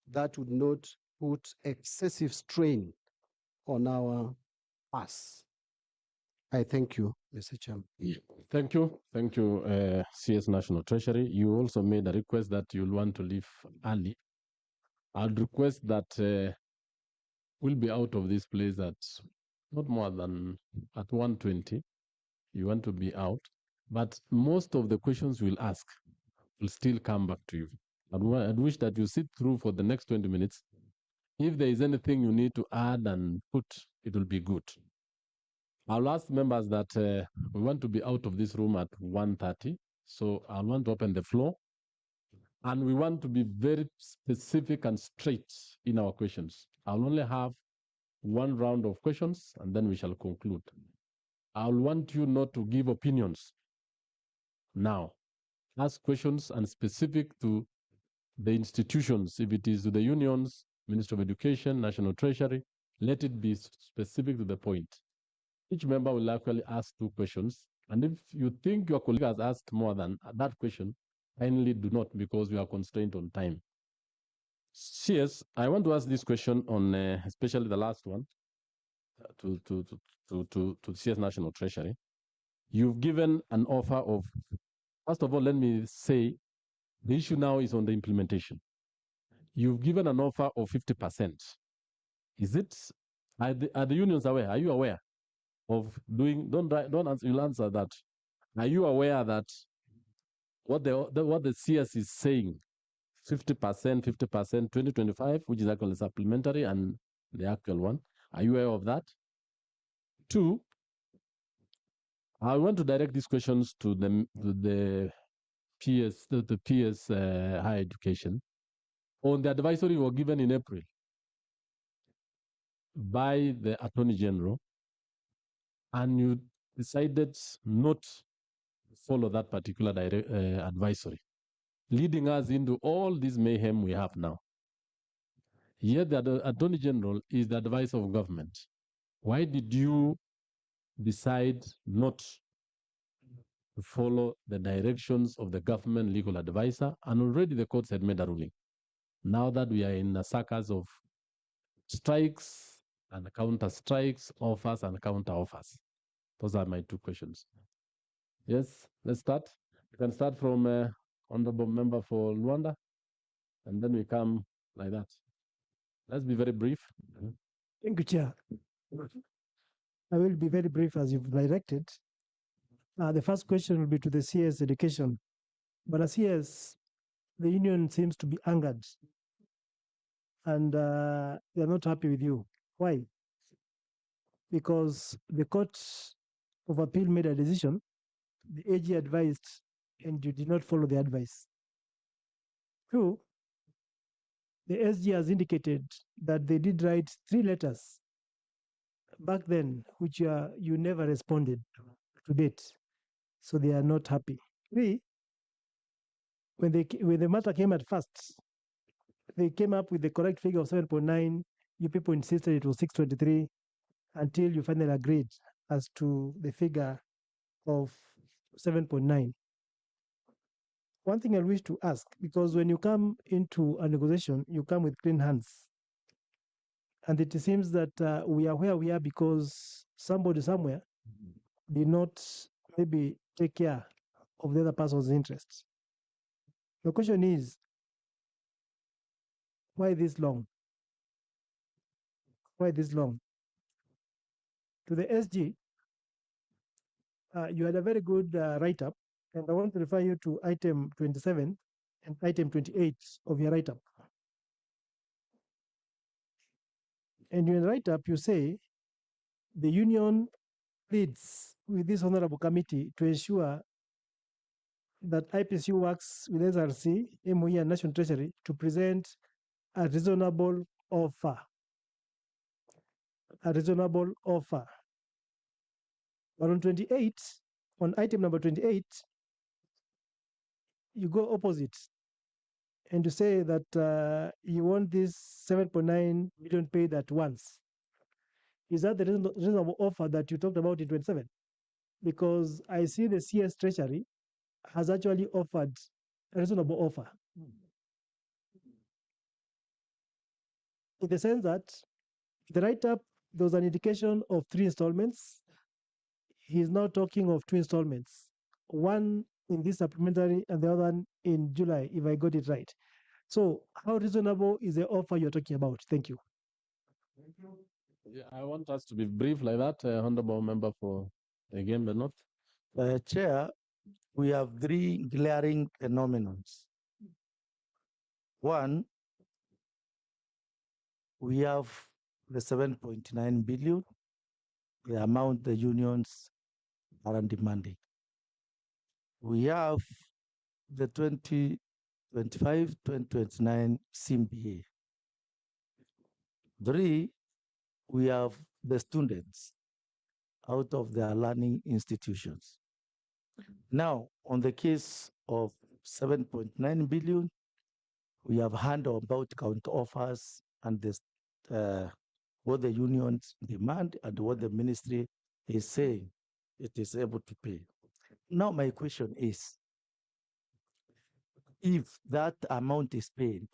Speaker 8: that would not put excessive strain on our us. I thank you, Mr. Chairman.
Speaker 2: Thank you. Thank you, CS National Treasury. You also made a request that you'll want to leave early. I'll request that we'll be out of this place at not more than at 1:20. You want to be out, but most of the questions we'll ask will still come back to you. I'd wish that you sit through for the next 20 minutes. If there is anything you need to add and put, it will be good. I'll ask members that we want to be out of this room at 1:30. So I want to open the floor. And we want to be very specific and straight in our questions. I'll only have one round of questions and then we shall conclude. I'll want you not to give opinions now. Ask questions and specific to the institutions. If it is to the unions, Ministry of Education, National Treasury, let it be specific to the point. Each member will actually ask 2 questions. And if you think your colleague has asked more than that question, kindly do not, because we are constrained on time. CS, I want to ask this question on especially the last one to CS National Treasury. You've given an offer of, first of all, let me say, the issue now is on the implementation. You've given an offer of 50%. Is it, are the unions aware? Are you aware of doing, don't answer, you'll answer that. Are you aware that what the CS is saying, 50%, 2025, which is actually supplementary and the actual one, are you aware of that? 2, I want to direct these questions to the PS, the PS higher education. On the advisory were given in April by the Attorney General, and you decided not to follow that particular advisory, leading us into all this mayhem we have now. Yet the Attorney General is the advisor of government. Why did you decide not to follow the directions of the government legal advisor? And already the courts had made a ruling. Now that we are in a circus of strikes and counter strikes, offers and counter offers. Those are my 2 questions. Yes, let's start. You can start from Honorable Member for Luanda, and then we come like that. Let's be very brief.
Speaker 4: Thank you, Chair. I will be very brief as you've directed. The first question will be to the CS Education. But as CS, the union seems to be angered and they're not happy with you. Why? Because the Court of Appeal made a decision, the AG advised, and you did not follow the advice. 2, the SG has indicated that they did write 3 letters back then, which you never responded to date. So they are not happy. 3, when the matter came at first, they came up with the correct figure of 7.9. You people insisted it was 623 until you finally agreed as to the figure of 7.9. One thing I wish to ask, because when you come into a negotiation, you come with clean hands. And it seems that we are where we are because somebody somewhere did not maybe take care of the other person's interests. The question is, why this long? Why this long? To the SG, you had a very good write-up, and I want to refer you to item 27 and item 28 of your write-up. And in your write-up, you say, the union pleads with this honorable committee to ensure that IPC works with SRC, MOE, and National Treasury to present a reasonable offer. A reasonable offer. But on 28, on item number 28, you go opposite and to say that you want this 7.9 million paid at once. Is that the reasonable offer that you talked about in 27? Because I see the CS Treasury has actually offered a reasonable offer. In the sense that the write-up, there was an indication of 3 installments. He's now talking of 2 installments, one in this supplementary and the other one in July, if I got it right. So how reasonable is the offer you're talking about? Thank you.
Speaker 2: Yeah, I want us to be brief like that, Honorable Member for Engangement North.
Speaker 9: Chair, we have 3 glaring phenomena. One, we have the 7.9 billion, the amount the unions are demanding. We have the 2025-2029 CMBA. 3, we have the students out of their learning institutions. Now, on the case of 7.9 billion, we have heard about counter offers and this, what the unions demand and what the ministry is saying it is able to pay. Now, my question is, if that amount is paid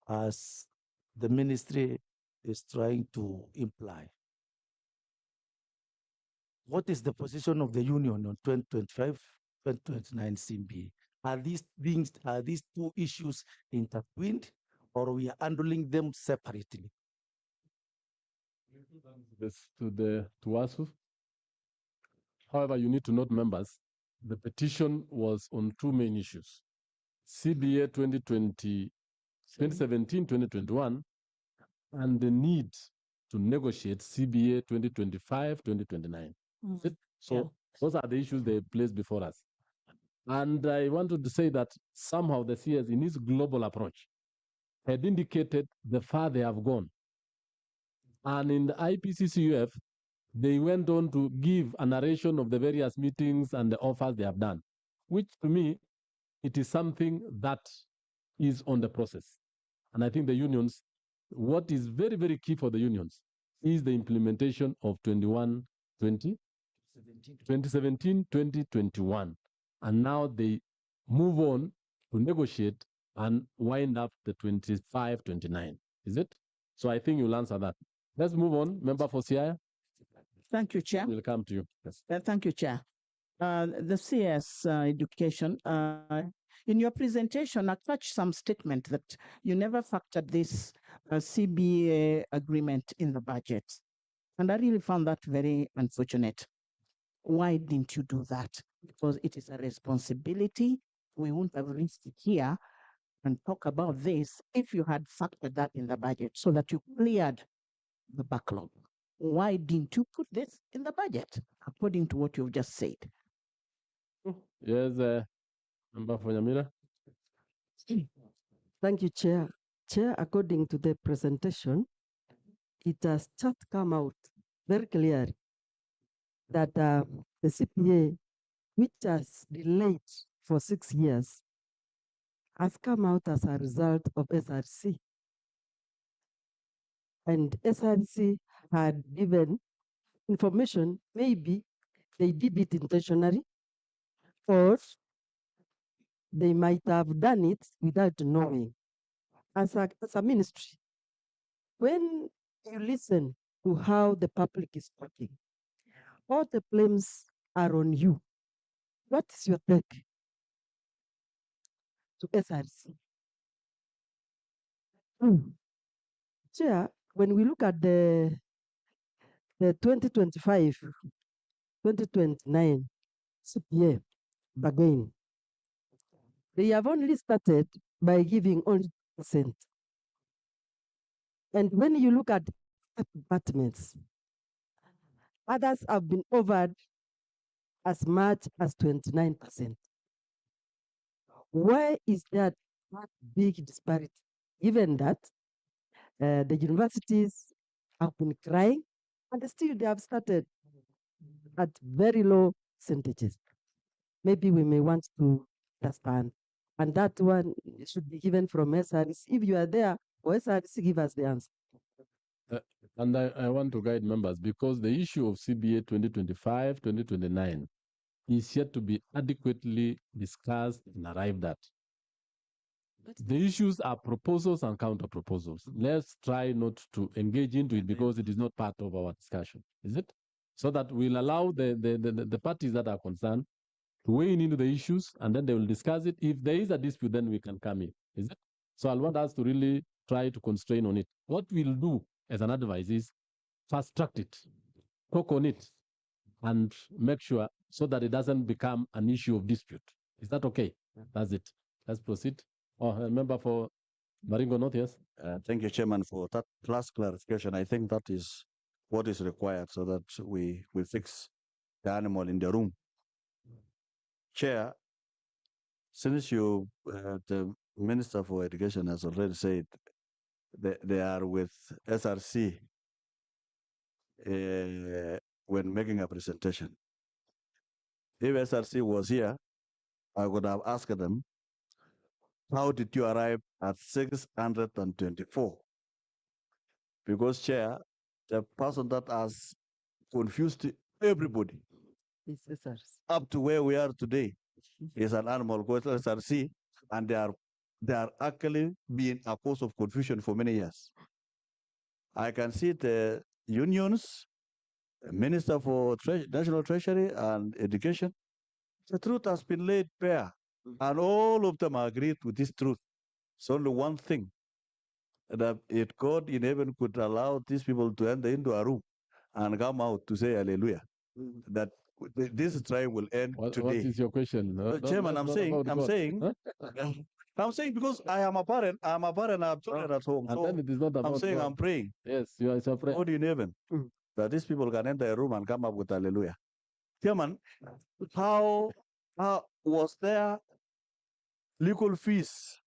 Speaker 9: as the ministry is trying to imply, what is the position of the union on 2025-2029 CMBA? Are these things, are these 2 issues intertwined, or we are handling them separately?
Speaker 2: This to ASU. However, you need to note, members, the petition was on 2 main issues: CBA 2017-2021, and the need to negotiate CBA 2025-2029. So those are the issues they placed before us. And I wanted to say that somehow the CS, in its global approach, had indicated the far they have gone. And in the IPCCUF, they went on to give a narration of the various meetings and the offers they have done, which to me, it is something that is on the process. And I think the unions, what is very, very key for the unions is the implementation of 2017-2021. And now they move on to negotiate and wind up the 25-29. Is it? So I think you'll answer that. Let's move on. Member for Siaya.
Speaker 10: Thank you, Chair.
Speaker 2: We'll come to you. Yes.
Speaker 10: Thank you, Chair. The CS education, in your presentation, I touched some statement that you never factored this CBA agreement in the budget. And I really found that very unfortunate. Why didn't you do that? Because it is a responsibility. We wouldn't have reached here and talk about this if you had factored that in the budget so that you cleared the backlog. Why didn't you put this in the budget, according to what you've just said?
Speaker 2: Yes, Member for Nyamira.
Speaker 11: Thank you, Chair. Chair, according to the presentation, it has just come out very clearly that the CPA, which has delayed for 6 years, has come out as a result of SRC. And SRC had given information, maybe they did it intentionally, or they might have done it without knowing. As a ministry, when you listen to how the public is talking, all the blames are on you. What is your take to SRC? Chair, when we look at the 2025-2029 CPA bargain, they have only started by giving only 2%. And when you look at departments, others have been offered as much as 29%. Why is that big disparity? Given that the universities have been crying and still they have started at very low percentages. Maybe we may want to expand. And that one should be given from SRC. If you are there, or SRC, give us the answer.
Speaker 2: And I want to guide members because the issue of CBA 2025-2029 is yet to be adequately discussed and arrived at. The issues are proposals and counter proposals. Let's try not to engage into it because it is not part of our discussion, is it? So that we'll allow the parties that are concerned to weigh in into the issues and then they will discuss it. If there is a dispute, then we can come in, is it? So I want us to really try to constrain on it. What we'll do as an advice is fast track it, talk on it, and make sure so that it doesn't become an issue of dispute. Is that okay? That's it. Let's proceed. Oh, a member for Baringo North, yes?
Speaker 12: Thank you, Chairman, for that last clarification. I think that is what is required so that we fix the animal in the room. Chair, since you, the Minister for Education has already said they are with SRC when making a presentation. If SRC was here, I would have asked them, how did you arrive at 624? Because, Chair, the person that has confused everybody up to where we are today is an animal called SRC, and they are actually being a cause of confusion for many years. I can see the unions, the Minister for National Treasury and Education. The truth has been laid bare, and all of them agreed with this truth. It's only one thing, that if God in heaven could allow these people to enter into a room and come out to say hallelujah, that this trial will end today.
Speaker 2: What is your question?
Speaker 12: Chairman, I'm saying because I am a parent, I have children at home.
Speaker 2: And
Speaker 12: so
Speaker 2: then it is not about
Speaker 12: I'm saying
Speaker 2: God.
Speaker 12: I'm praying.
Speaker 2: Yes, you are praying.
Speaker 12: God in heaven, that these people can enter a room and come up with hallelujah. Chairman, how was there legal fees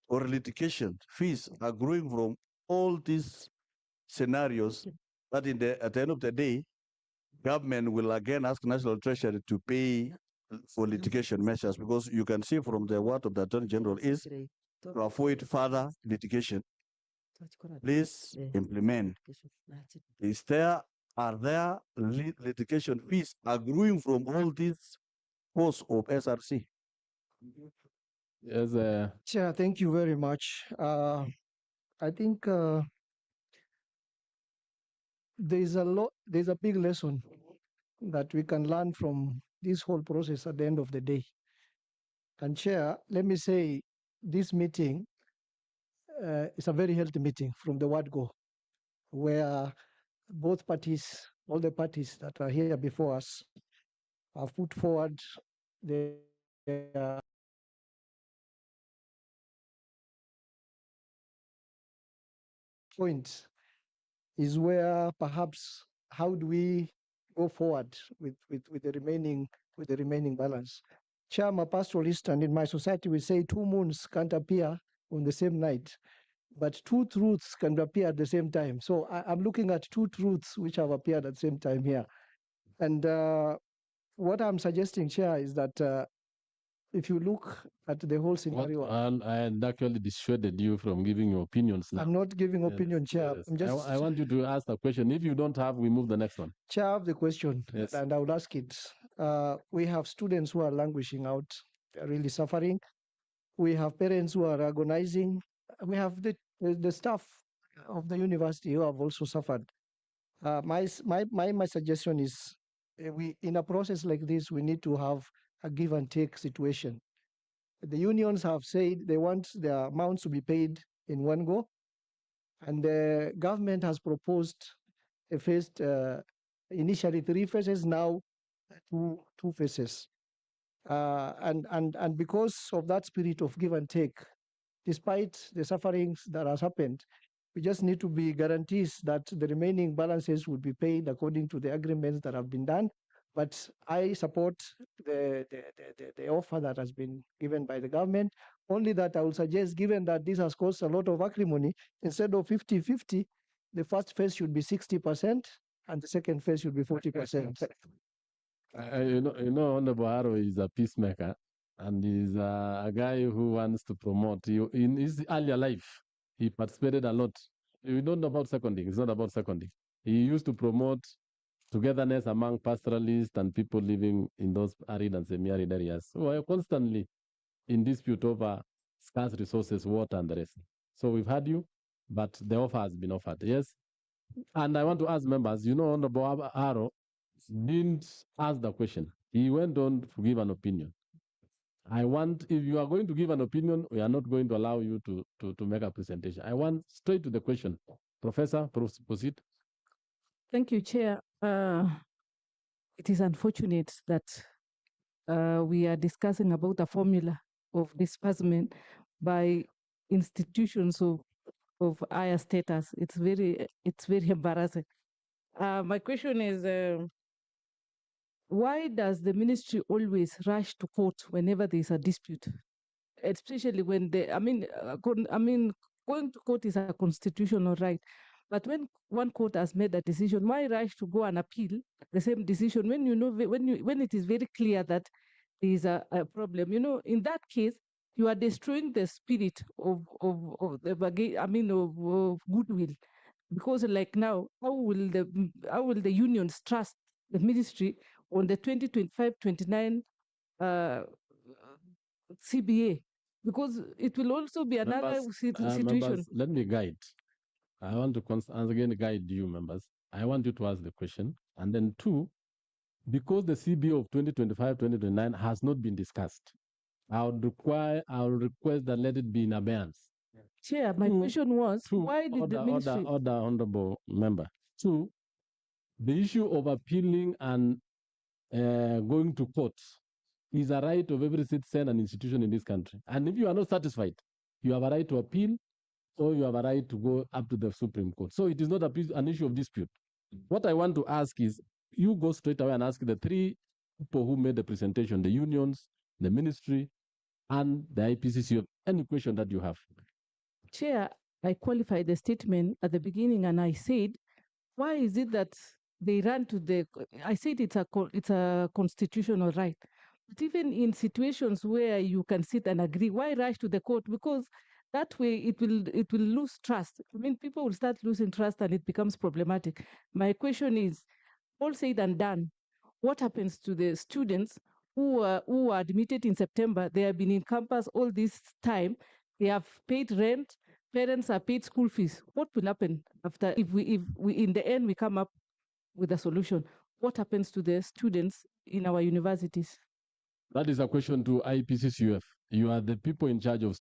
Speaker 12: or litigation fees are growing from all these scenarios that at the end of the day, government will again ask National Treasury to pay for litigation measures, because you can see from the word of the Attorney General is to avoid further litigation. Please implement. Are there litigation fees are growing from all these costs of SRC?
Speaker 2: Yes,
Speaker 4: Chair, thank you very much. I think there's a big lesson that we can learn from this whole process at the end of the day. And Chair, let me say this meeting is a very healthy meeting from the word go, where both parties, all the parties that are here before us, have put forward their point is where perhaps how do we go forward with the remaining balance. Chair, I'm a pastoralist, and in my society we say 2 moons can't appear on the same night, but 2 truths can appear at the same time. So I'm looking at 2 truths which have appeared at the same time here. And what I'm suggesting, Chair, is that if you look at the whole scenario.
Speaker 2: I had actually dissuaded you from giving your opinions now.
Speaker 4: I'm not giving opinion, Chair.
Speaker 2: Yes.
Speaker 4: I'm just.
Speaker 2: I want you to ask the question. If you don't have, we move the next one.
Speaker 4: Chair, I have the question,
Speaker 2: yes,
Speaker 4: and I will ask it. We have students who are languishing out, they're really suffering. We have parents who are agonizing. We have the staff of the university who have also suffered. My suggestion is, we in a process like this, we need to have a give and take situation. The unions have said they want their amounts to be paid in one go, and the government has proposed a phased, initially 3 phases, now two phases. And because of that spirit of give and take, despite the sufferings that has happened, we just need to be guarantees that the remaining balances will be paid according to the agreements that have been done. But I support the offer that has been given by the government. Only that I will suggest, given that this has caused a lot of acrimony, instead of 50-50, the first phase should be 60% and the second phase should be 40%.
Speaker 2: Honorable Haro is a peacemaker, and is a guy who wants to promote. In his earlier life, he participated a lot. You don't know about seconding. It's not about seconding. He used to promote togetherness among pastoralists and people living in those arid and semi-arid areas. So we're constantly in dispute over scarce resources, water, and the rest. So we've had you, but the offer has been offered. Yes. And I want to ask members, Honorable Haro didn't ask the question. He went on to give an opinion. If you are going to give an opinion, we are not going to allow you to make a presentation. I want straight to the question. Professor, proceed.
Speaker 5: Thank you, Chair. It is unfortunate that we are discussing about the formula of disbursement by institutions of higher status. It's very embarrassing. My question is, why does the ministry always rush to court whenever there is a dispute? Especially when going to court is a constitutional right. But when one court has made a decision, why rush to go and appeal the same decision when it is very clear that there is a problem? In that case, you are destroying the spirit of goodwill, because like now, how will the unions trust the ministry on the 2025-29 CBA? Because it will also be another situation.
Speaker 2: Members, let me guide. I want to again guide you, members. I want you to ask the question. And then two, because the CBA of 2025-2029 has not been discussed, I would request that let it be in abeyance.
Speaker 5: Chair, my question was, why did the ministry...
Speaker 2: Order, honorable member. Two, the issue of appealing and going to court is a right of every citizen and institution in this country. And if you are not satisfied, you have a right to appeal, or you have a right to go up to the Supreme Court. So it is not an issue of dispute. What I want to ask is, you go straight away and ask the three people who made the presentation, the unions, the ministry, and the IPCC, any question that you have.
Speaker 5: Chair, I qualified the statement at the beginning, and I said, why is it that they run to the... I said it's a constitutional right. But even in situations where you can sit and agree, why rush to the court? Because that way it will lose trust. People will start losing trust and it becomes problematic. My question is, all said and done, what happens to the students who are admitted in September? They have been in campus all this time. They have paid rent. Parents have paid school fees. What will happen after if we in the end we come up with a solution? What happens to the students in our universities?
Speaker 2: That is a question to IPCCUF. You are the people in charge of